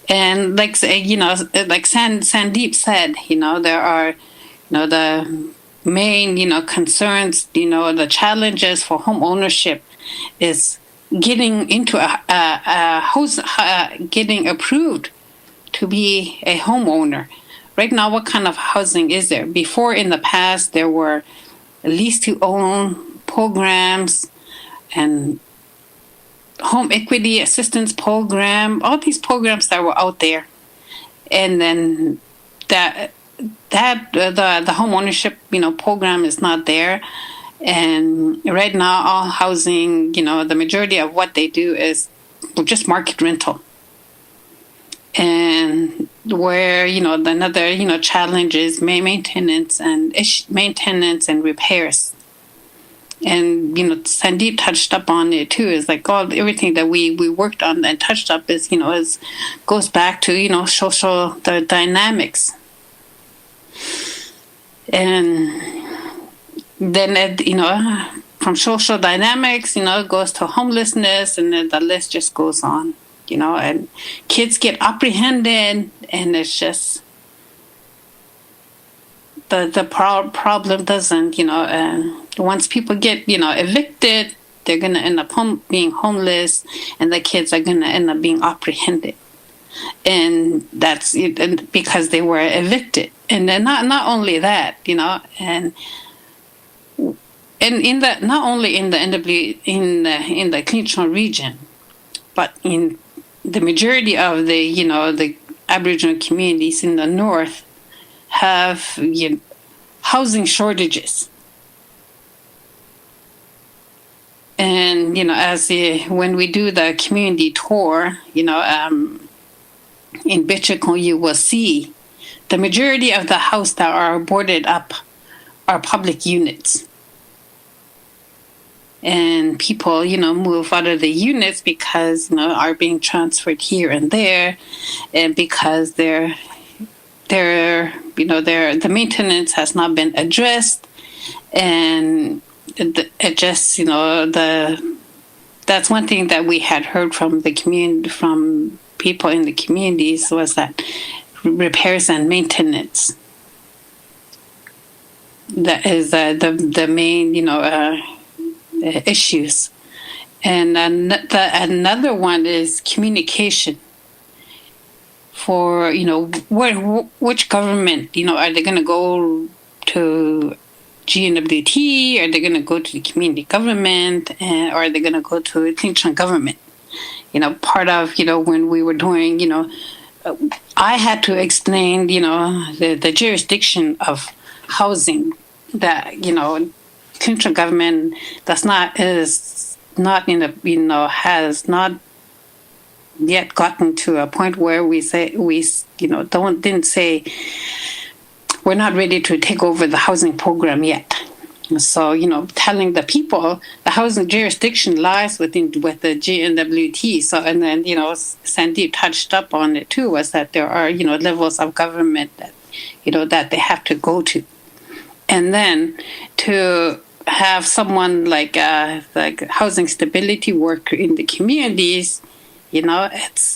Speaker 9: And like Sandeep said, there are, the main, concerns, the challenges for home ownership is getting into a house, getting approved to be a homeowner. Right now, what kind of housing is there? Before, in the past, there were lease to own programs and home equity assistance program, all these programs that were out there. And then the home ownership, program is not there. And right now, all housing, the majority of what they do is just market rental. And where, another, challenge is maintenance and repairs. And, Sandeep touched up on it too. It's like everything that we worked on and touched up is, goes back to, social dynamics. And then, from social dynamics, it goes to homelessness, and then the list just goes on, and kids get apprehended, and it's just, the problem doesn't, once people get, evicted, they're going to end up being homeless, and the kids are going to end up being apprehended. And that's because they were evicted. And then not only that, and in the not only in the in the Conceptual region, but in the majority of the the Aboriginal communities in the north have housing shortages. And And, when we do the community tour, in Bichiko, you will see the majority of the houses that are boarded up are public units. And people, move out of the units because, are being transferred here and there, and because the maintenance has not been addressed, and it just, that's one thing that we had heard from the community, from people in the communities, was that repairs and maintenance, that is the main, issues. And another one is communication. For, which government, are they going to go to GNWT? Are they going to go to the community government? Or are they going to go to the Thicho government? Part of, when we were doing, I had to explain, the jurisdiction of housing, that, Thicho government has not yet gotten to a point where didn't say we're not ready to take over the housing program yet. So, telling the people the housing jurisdiction lies with the GNWT. So, and then, Sandeep touched up on it too, was that there are, levels of government that, that they have to go to. And then to have someone like housing stability worker in the communities, it's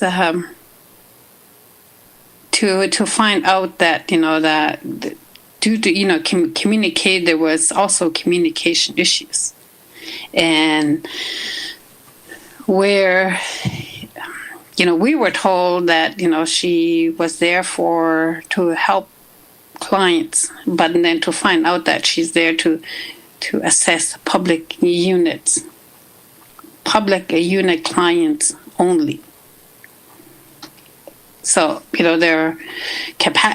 Speaker 9: to find out that, that due to, communicate, there was also communication issues. And where, we were told that, she was there to help clients, but then to find out that she's there to assess public unit clients only. So, their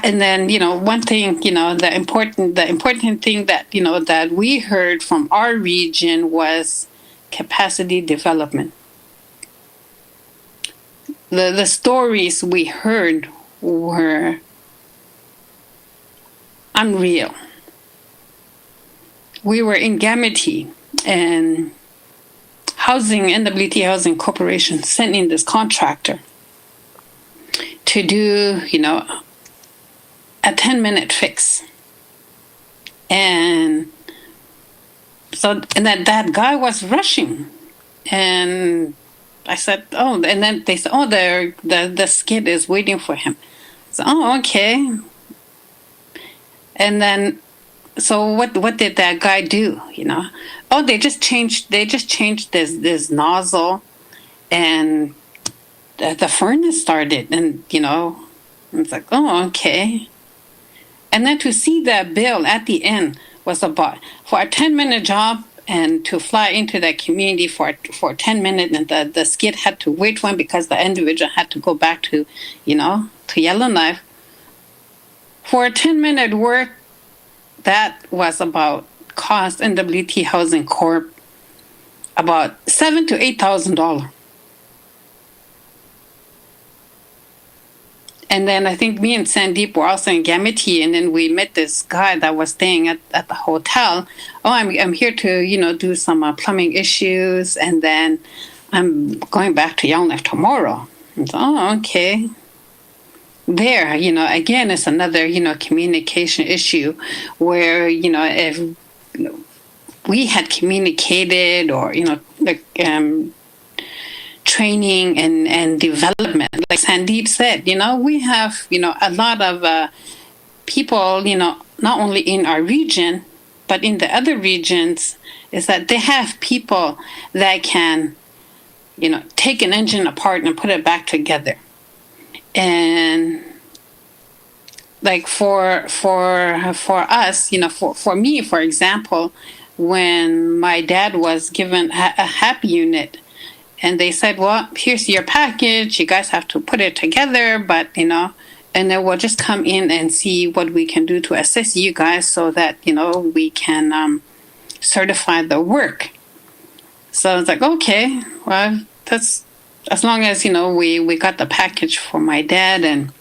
Speaker 9: and then, one thing, the important thing that, that we heard from our region was capacity development. The stories we heard were unreal. We were in Gamity, and NWT Housing Corporation sent in this contractor to do, a 10-minute fix. And so, and that guy was rushing. And I said, and then they said, the skid is waiting for him. So, okay. And then, so what did that guy do, they just changed this nozzle, and the furnace started, and, it's like, okay. And then to see that bill at the end was about, for a 10-minute job, and to fly into that community for 10 minutes, and the skid had to wait one because the individual had to go back to, to Yellowknife. For a 10-minute work, that was about cost NWT Housing Corp about $7,000 to $8,000. And then I think me and Sandeep were also in Gamity, and then we met this guy that was staying at the hotel. I'm here to, do some plumbing issues, and then I'm going back to Yellowknife tomorrow. So, okay. There, again, it's another, communication issue where, if we had communicated, or, training and development, like Sandeep said, we have, a lot of people, not only in our region, but in the other regions, is that they have people that can, take an engine apart and put it back together. And like for us, for me, for example, when my dad was given a HAP unit, and they said, well, here's your package, you guys have to put it together, but, and then we'll just come in and see what we can do to assist you guys so that, we can certify the work. So I was like, okay, well, that's as long as, we got the package for my dad. And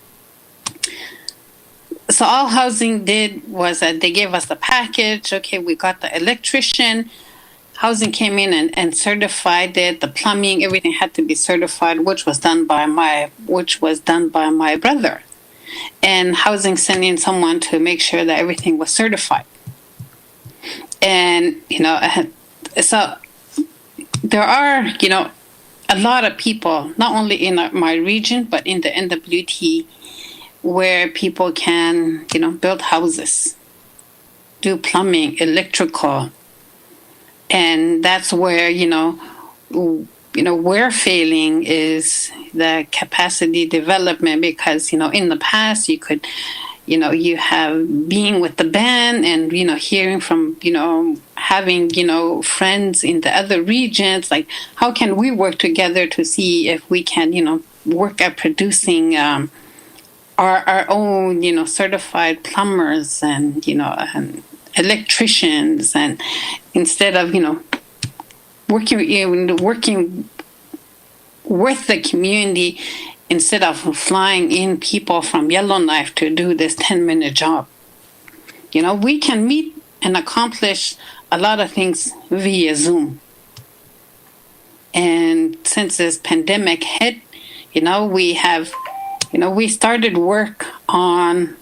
Speaker 9: so all housing did was that they gave us the package. Okay, we got the electrician. Housing came in and certified it. The plumbing, everything had to be certified, which was done by my brother. And housing sent in someone to make sure that everything was certified. And, so there are, a lot of people, not only in my region, but in the NWT, where people can, build houses, do plumbing, electrical. And that's where, we're failing is the capacity development, because, in the past you could, you have being with the band and, hearing from, having, friends in the other regions, like how can we work together to see if we can, work at producing our own, certified plumbers and, and electricians, and instead of, working with the community, instead of flying in people from Yellowknife to do this 10-minute job. We can meet and accomplish a lot of things via Zoom. And since this pandemic hit, we have, we started work on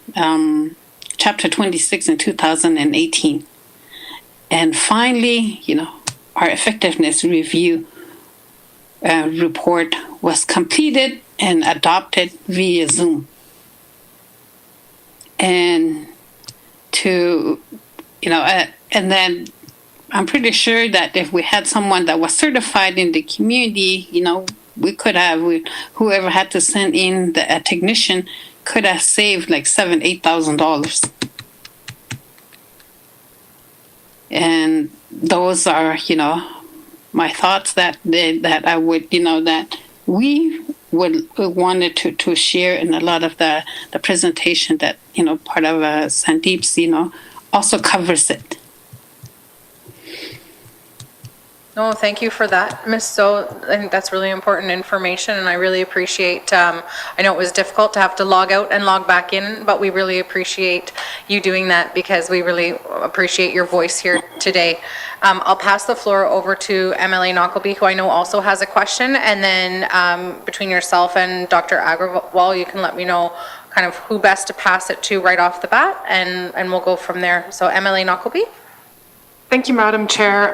Speaker 9: Chapter 26 in 2018. And finally, our effectiveness review report was completed and adopted via Zoom. And and then I'm pretty sure that if we had someone that was certified in the community, we could have, whoever had to send in a technician could have saved like $7,000-8,000. And those are, my thoughts that I would, that we would wanted to share in a lot of the presentation that, part of Sandeep's, also covers it.
Speaker 1: No, thank you for that, Ms. So. I think that's really important information, and I really appreciate, I know it was difficult to have to log out and log back in, but we really appreciate you doing that, because we really appreciate your voice here today. I'll pass the floor over to MLA Knockleby, who I know also has a question, and then between yourself and Dr. Agrawal, you can let me know kind of who best to pass it to right off the bat, and we'll go from there. So MLA Knockleby.
Speaker 4: Thank you, Madam Chair.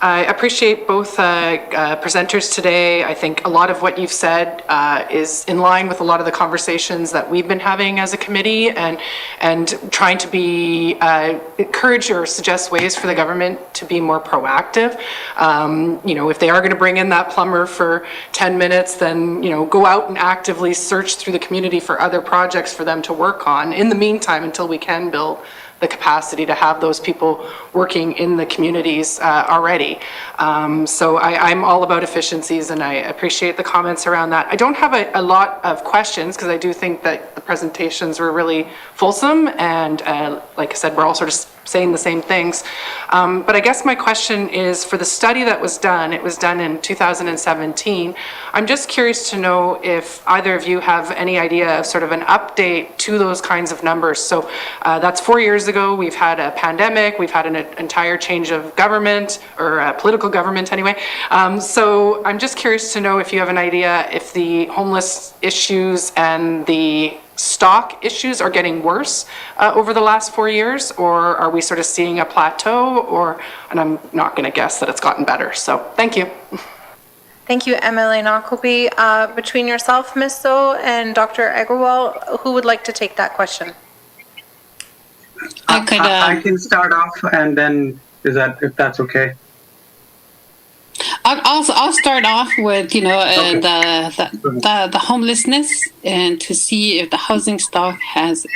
Speaker 4: I appreciate both presenters today. I think a lot of what you've said is in line with a lot of the conversations that we've been having as a committee, and trying to be encourage or suggest ways for the government to be more proactive. If they are going to bring in that plumber for 10 minutes, then go out and actively search through the community for other projects for them to work on in the meantime, until we can build the capacity to have those people working in the communities already. So I'm all about efficiencies, and I appreciate the comments around that. I don't have a lot of questions, because I do think that the presentations were really fulsome, and like I said, we're all sort of saying the same things. But I guess my question is, for the study that was done, it was done in 2017. I'm just curious to know if either of you have any idea of sort of an update to those kinds of numbers. So that's 4 years ago. We've had a pandemic. We've had an entire change of government, or political government anyway. So I'm just curious to know if you have an idea if the homeless issues and the stock issues are getting worse over the last 4 years, or are we sort of seeing a plateau, and I'm not going to guess that it's gotten better. So thank you.
Speaker 1: Thank you, MLA Knockleby. Between yourself, Ms. So, and Dr. Agrawal, who would like to take that question?
Speaker 7: I can start off, and then if that's okay.
Speaker 9: I'll start off with the homelessness, and to see if the housing stock has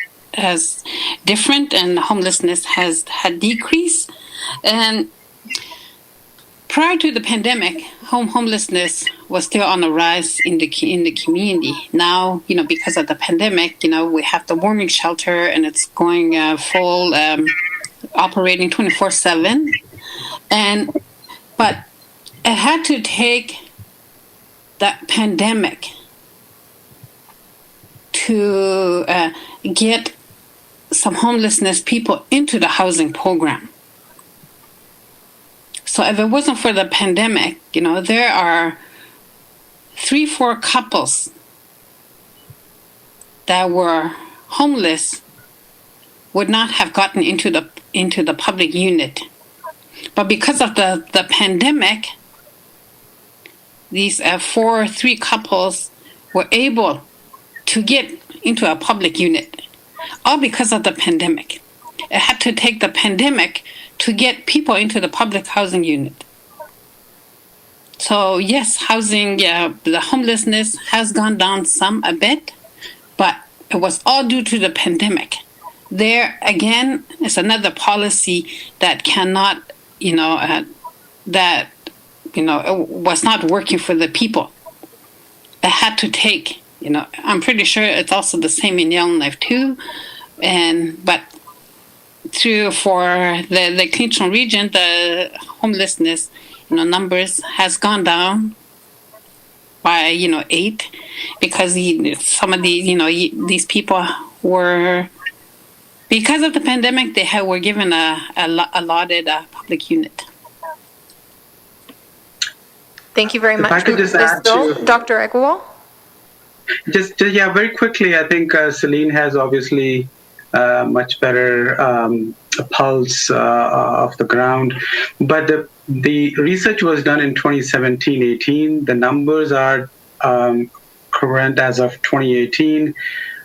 Speaker 9: different and homelessness has had decreased. And prior to the pandemic, homelessness was still on the rise in the community. Now, because of the pandemic, we have the warming shelter, and it's going full operating 24/7. But it had to take that pandemic to get some homelessness people into the housing program. So if it wasn't for the pandemic, there are 3-4 couples that were homeless would not have gotten into the public unit. But because of the pandemic, these 3 couples were able to get into a public unit, all because of the pandemic. It had to take the pandemic to get people into the public housing unit. So yes, housing, the homelessness has gone down a bit, but it was all due to the pandemic. There again is another policy that cannot, it was not working for the people. It had to take, I'm pretty sure it's also the same in Yellowknife too, but for the Clinton region, the homelessness, numbers has gone down by 8, because some of these people were, because of the pandemic, they were given a allotted public unit.
Speaker 1: Thank you very much.
Speaker 7: If I could just add to
Speaker 1: Dr. Agrawal?
Speaker 7: Just very quickly, I think Celine has obviously much better pulse of the ground. But the research was done in 2017-18. The numbers are current as of 2018.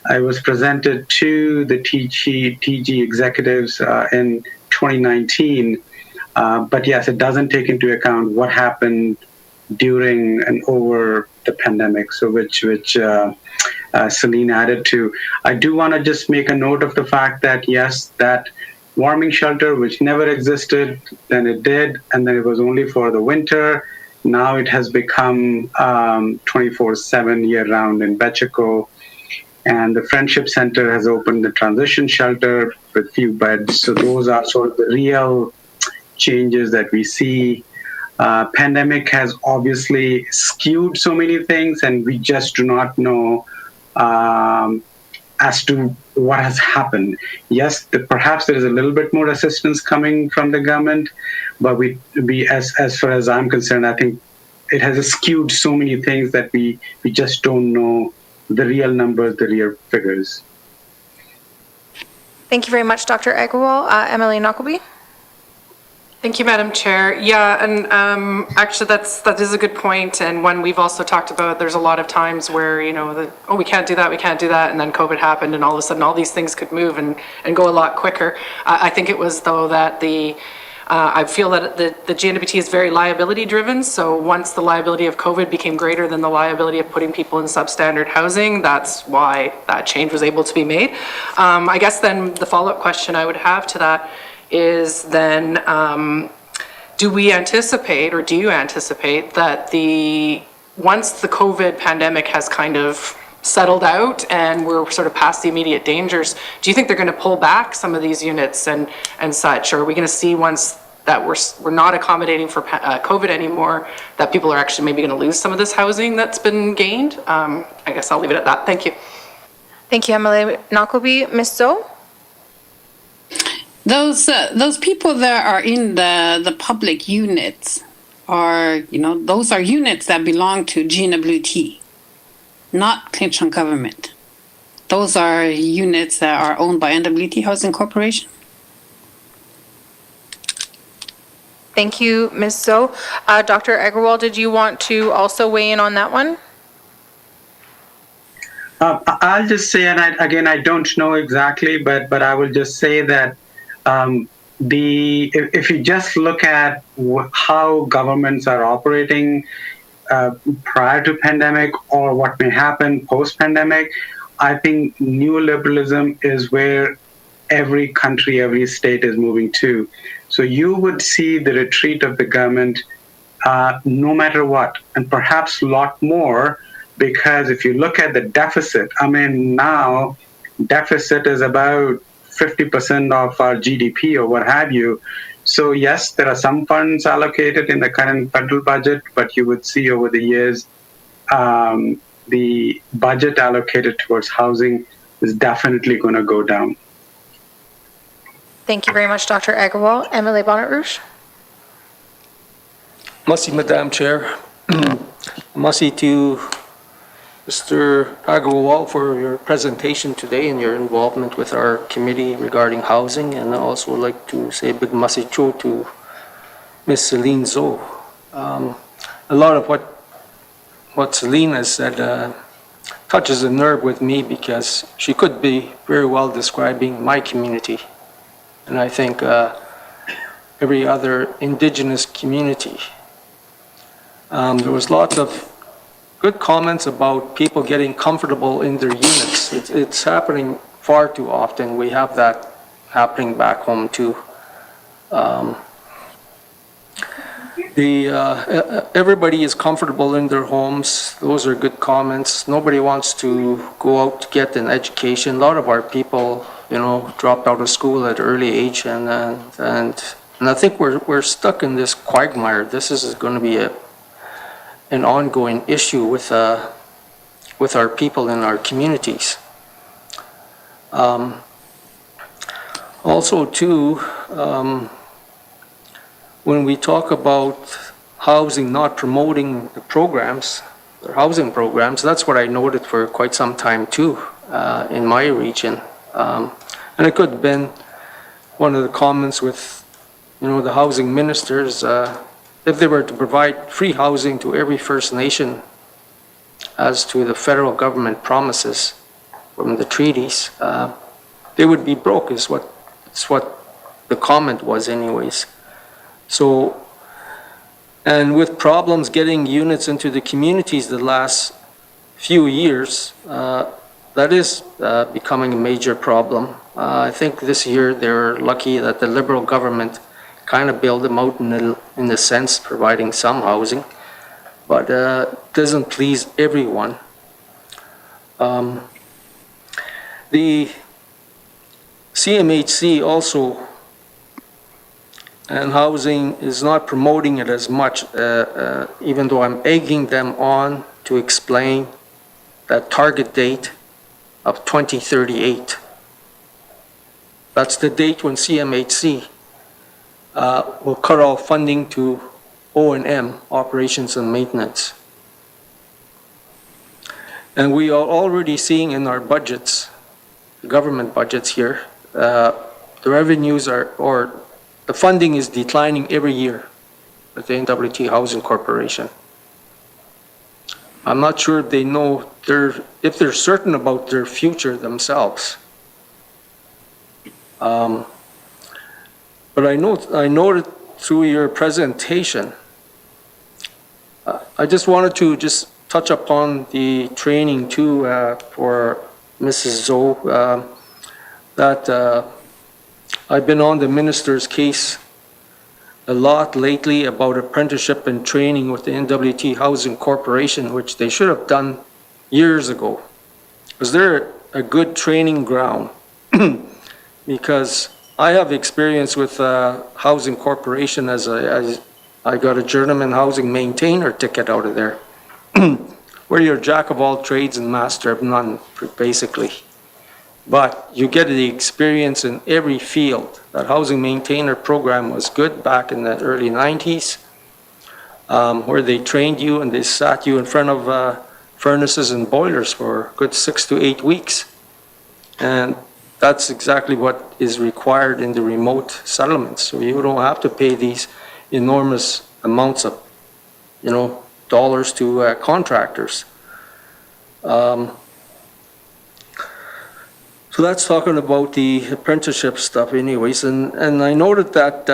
Speaker 7: I was presented to the TG executives in 2019. But yes, it doesn't take into account what happened during and over the pandemic, so which Celine added to. I do want to just make a note of the fact that yes, that warming shelter, which never existed, then it did, and then it was only for the winter. Now it has become 24/7 year-round in Betchico, and the Friendship Center has opened the transition shelter with few beds. So those are sort of the real changes that we see. Pandemic has obviously skewed so many things, and we just do not know as to what has happened. Yes, perhaps there is a little bit more assistance coming from the government, but we as far as I'm concerned, I think it has skewed so many things that we just don't know the real numbers, the real figures.
Speaker 1: Thank you very much, Dr. Agrawal. Emily Knockleby?
Speaker 4: Thank you, Madam Chair. Yeah, and actually that is a good point, and one we've also talked about. There's a lot of times where, we can't do that, and then COVID happened, and all of a sudden all these things could move and go a lot quicker. I think it was, though, that I feel that the GNWT is very liability driven, so once the liability of COVID became greater than the liability of putting people in substandard housing, that's why that change was able to be made. I guess then the follow-up question I would have to that is then, do you anticipate that once the COVID pandemic has kind of settled out and we're sort of past the immediate dangers, do you think they're going to pull back some of these units and such? Or are we going to see once that we're not accommodating for COVID anymore, that people are actually maybe going to lose some of this housing that's been gained? I guess I'll leave it at that. Thank you.
Speaker 1: Thank you, Emily Knockleby. Ms. Zoe?
Speaker 9: Those people that are in the public units are, those are units that belong to GNWT, not Clinton government. Those are units that are owned by NWT Housing Corporation.
Speaker 1: Thank you, Ms. Zoe. Dr. Agrawal, did you want to also weigh in on that one?
Speaker 7: I'll just say, and I don't know exactly, but I will just say that if you just look at how governments are operating prior to pandemic or what may happen post-pandemic, I think neoliberalism is where every country, every state is moving to. So you would see the retreat of the government no matter what, and perhaps a lot more, because if you look at the deficit, now deficit is about 50% of our GDP or what have you. So yes, there are some funds allocated in the current federal budget, but you would see over the years the budget allocated towards housing is definitely going to go down.
Speaker 1: Thank you very much, Dr. Agrawal. MLA Bonnet-Rouge?
Speaker 2: Merci, Madam Chair. Merci to Mr. Agrawal for your presentation today and your involvement with our committee regarding housing. And I also would like to say a big merci to Ms. Celine Zo. A lot of what Celine has said touches a nerve with me because she could be very well describing my community. And I think every other Indigenous community. There was lots of good comments about people getting comfortable in their units. It's happening far too often. We have that happening back home too. Everybody is comfortable in their homes. Those are good comments. Nobody wants to go out to get an education. A lot of our people, dropped out of school at early age, and I think we're stuck in this quagmire. This is going to be an ongoing issue with our people in our communities. Also, too, when we talk about housing not promoting the programs, or housing programs, that's what I noted for quite some time too in my region. And it could have been one of the comments with, the housing ministers, if they were to provide free housing to every First Nation as to the federal government promises from the treaties, they would be broke is what the comment was anyways. So, and with problems getting units into the communities the last few years, that is becoming a major problem. I think this year they're lucky that the Liberal government kind of bailed them out in the sense providing some housing, but it doesn't please everyone. The CMHC also and housing is not promoting it as much, even though I'm egging them on to explain that target date of 2038. That's the date when CMHC will cut off funding to O&M, operations and maintenance. And we are already seeing in our budgets, government budgets here, the revenues the funding is declining every year with the NWT Housing Corporation. I'm not sure if they know if they're certain about their future themselves. But I noted through your presentation, I just wanted to touch upon the training too for Mrs. Zo, that I've been on the minister's case a lot lately about apprenticeship and training with the NWT Housing Corporation, which they should have done years ago. Was there a good training ground? Because I have experience with Housing Corporation as I got a journeyman housing maintainer ticket out of there, where you're jack of all trades and master of none, basically. But you get the experience in every field. That housing maintainer program was good back in the early 90s, where they trained you and they sat you in front of furnaces and boilers for a good 6 to 8 weeks. And that's exactly what is required in the remote settlements. So you don't have to pay these enormous amounts of, dollars to contractors. So that's talking about the apprenticeship stuff anyways. And I noted that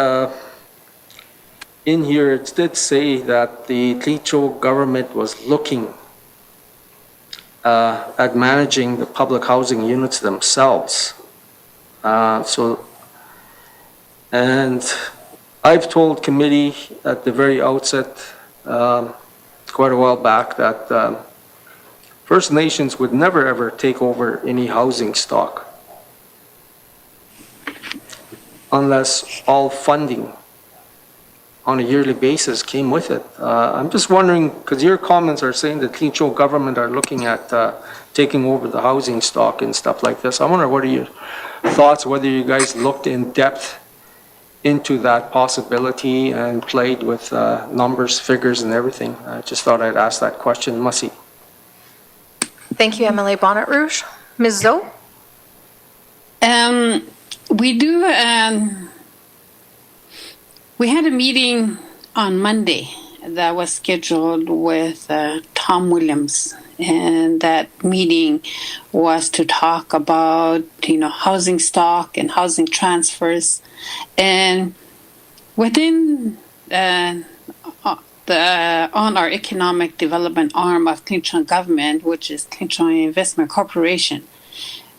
Speaker 2: in here it did say that the Thicho government was looking at managing the public housing units themselves. And I've told committee at the very outset, quite a while back, that First Nations would never ever take over any housing stock unless all funding on a yearly basis came with it. I'm just wondering, because your comments are saying the Thicho government are looking at taking over the housing stock and stuff like this. I wonder what are your thoughts, whether you guys looked in depth into that possibility and played with numbers, figures, and everything. I just thought I'd ask that question. Mussy.
Speaker 1: Thank you, MLA Bonnet Rouge. Ms. Zoe?
Speaker 9: We do, we had a meeting on Monday that was scheduled with Tom Williams. And that meeting was to talk about, housing stock and housing transfers. And within on our economic development arm of Clinton government, which is Clinton Investment Corporation,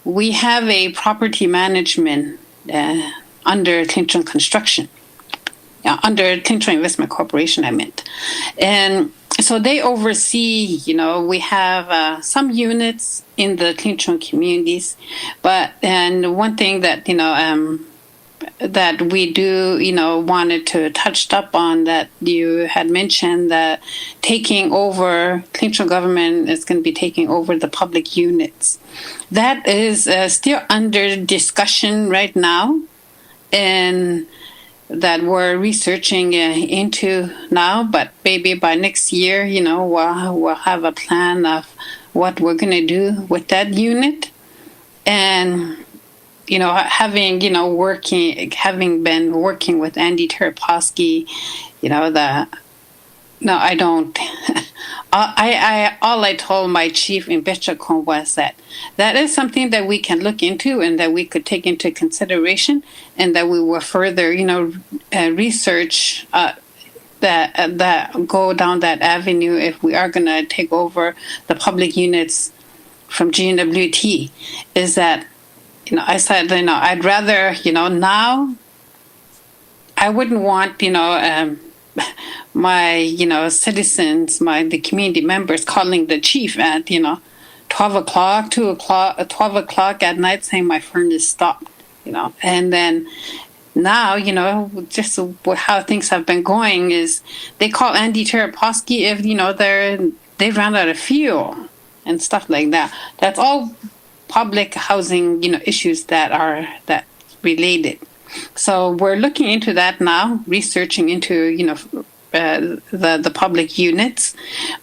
Speaker 9: we have a property management under Clinton Construction, under Clinton Investment Corporation, I meant. And so they oversee, we have some units in the Clinton communities, and one thing that, that we do, wanted to touch up on that you had mentioned that taking over, Clinton government is going to be taking over the public units. That is still under discussion right now, and that we're researching into now, but maybe by next year, we'll have a plan of what we're going to do with that unit. And, having been working with Andy Teraposky, I don't. All I told my chief in Betchacon was that is something that we can look into and that we could take into consideration, and that we will further, research that go down that avenue if we are going to take over the public units from GNWT. Is that, I said, I'd rather, now I wouldn't want, my, citizens, the community members calling the chief at, 12 o'clock, 12 o'clock at night saying my furnace stopped, and then now, just how things have been going is they call Andy Teraposky if, they ran out of fuel and stuff like that. That's all public housing, issues that related. So we're looking into that now, researching into, the public units.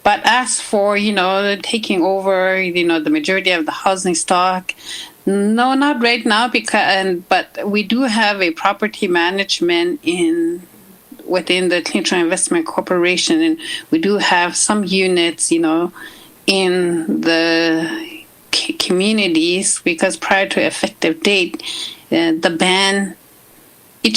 Speaker 9: But as for, taking over, the majority of the housing stock, no, not right now, but we do have a property management within the Clinton Investment Corporation, and we do have some units, in the communities, because prior to effective date, each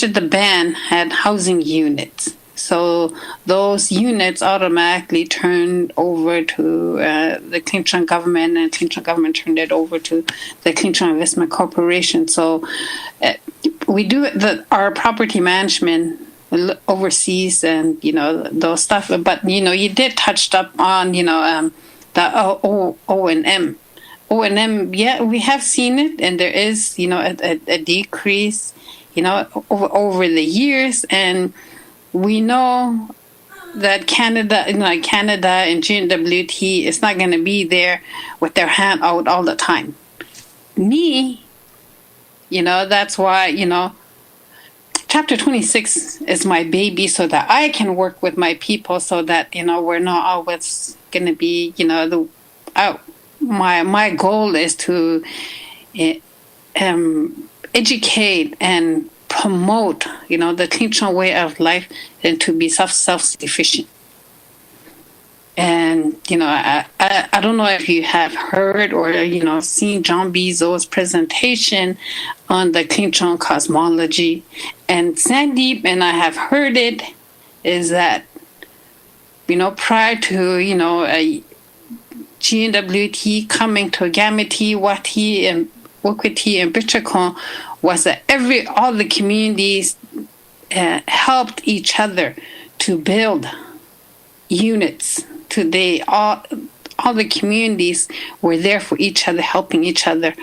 Speaker 9: of the band had housing units. So those units automatically turned over to the Clinton government, and Clinton government turned it over to the Clinton Investment Corporation. So we do our property management overseas and, those stuff. But, you did touch up on, the O&M. O&M, yeah, we have seen it, and there is, a decrease, over the years, and we know that Canada and GNWT is not going to be there with their hand out all the time. That's why, Chapter 26 is my baby, so that I can work with my people, so that, we're not always going to be, my goal is to educate and promote, the Clinton way of life, and to be self-sufficient. And, I don't know if you have heard or, seen John Bezos' presentation on the Clinton cosmology. And Sandeep and I have heard it, is that, prior to, GNWT coming to Gamity, Wati, and Wokiti, and Bichakon, was that all the communities helped each other to build units. All the communities were there for each other, helping each other,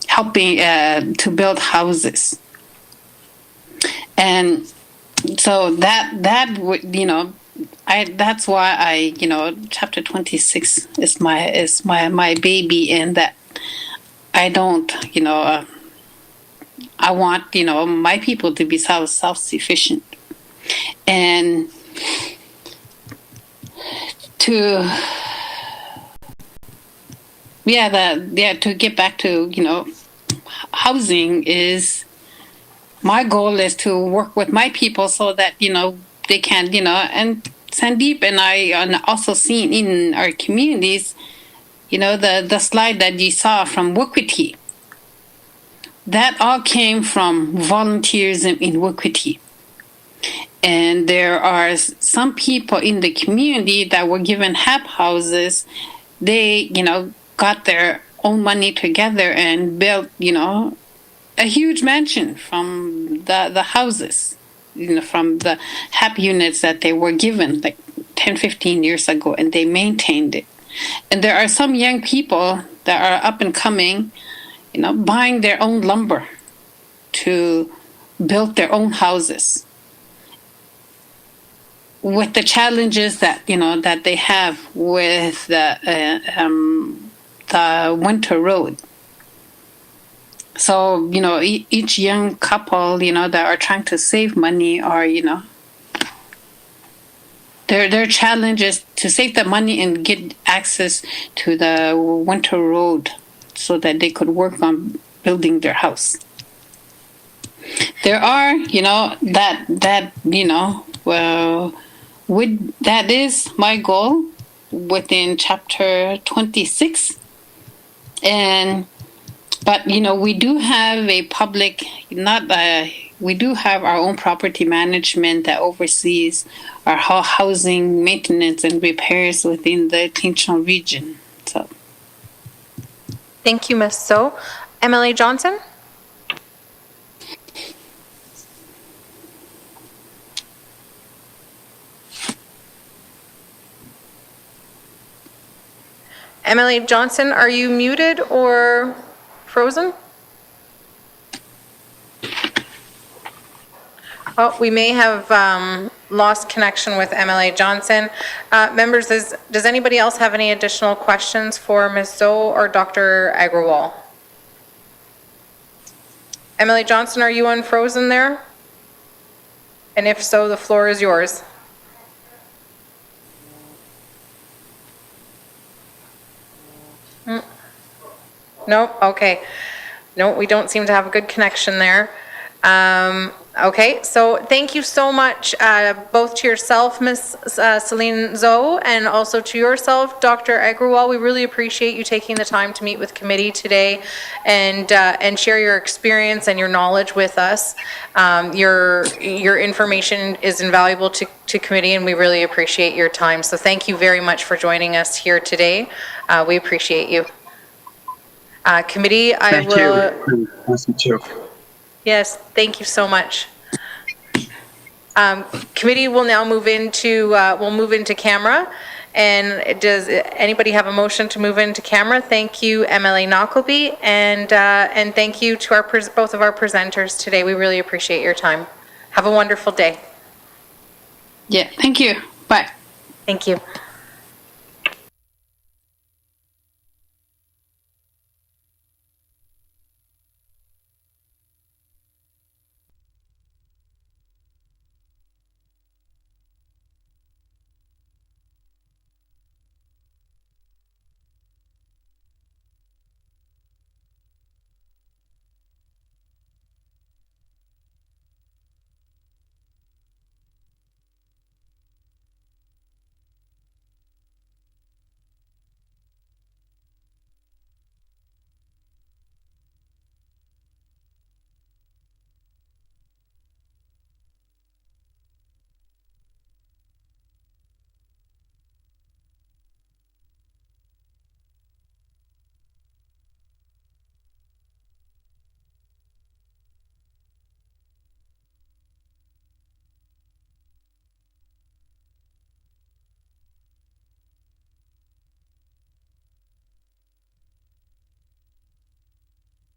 Speaker 9: helping to build houses. And so that would, that's why chapter 26 is my baby, and that I don't, I want, my people to be self-sufficient, and to get back to, housing is, my goal is to work with my people so that, they can, and Sandeep and I are also seen in our communities, the slide that you saw from Wikwiti, that all came from volunteerism in Wikwiti. And there are some people in the community that were given HAP houses. They, got their own money together and built, a huge mansion from the houses, from the HAP units that they were given like 10, 15 years ago, and they maintained it. And there are some young people that are up and coming, buying their own lumber to build their own houses, with the challenges that, that they have with the winter road. So, each young couple, that are trying to save money, or, their challenge is to save the money and get access to the winter road so that they could work on building their house. There are, that is my goal within chapter 26. But we do have a public, we do have our own property management that oversees our housing maintenance and repairs within the Thicho region. So,
Speaker 1: Thank you, Ms. So. MLA Johnson? MLA Johnson, are you muted or frozen? Oh, we may have lost connection with MLA Johnson. Members, does anybody else have any additional questions for Ms. Zoe or Dr. Agrawal? MLA Johnson, are you unfrozen there? And if so, the floor is yours. No? Okay. No, we don't seem to have a good connection there. Okay, so thank you so much, both to yourself, Ms. Celine Zoe, and also to yourself, Dr. Agrawal. We really appreciate you taking the time to meet with committee today and share your experience and your knowledge with us. Your information is invaluable to committee, and we really appreciate your time. So thank you very much for joining us here today. We appreciate you. Committee, I will...
Speaker 7: Thank you.
Speaker 1: Yes, thank you so much. Committee will now move into camera. And does anybody have a motion to move into camera? Thank you, MLA Knockleby, and thank you to both of our presenters today. We really appreciate your time. Have a wonderful day.
Speaker 9: yeah, thank you. Bye.
Speaker 1: Thank you.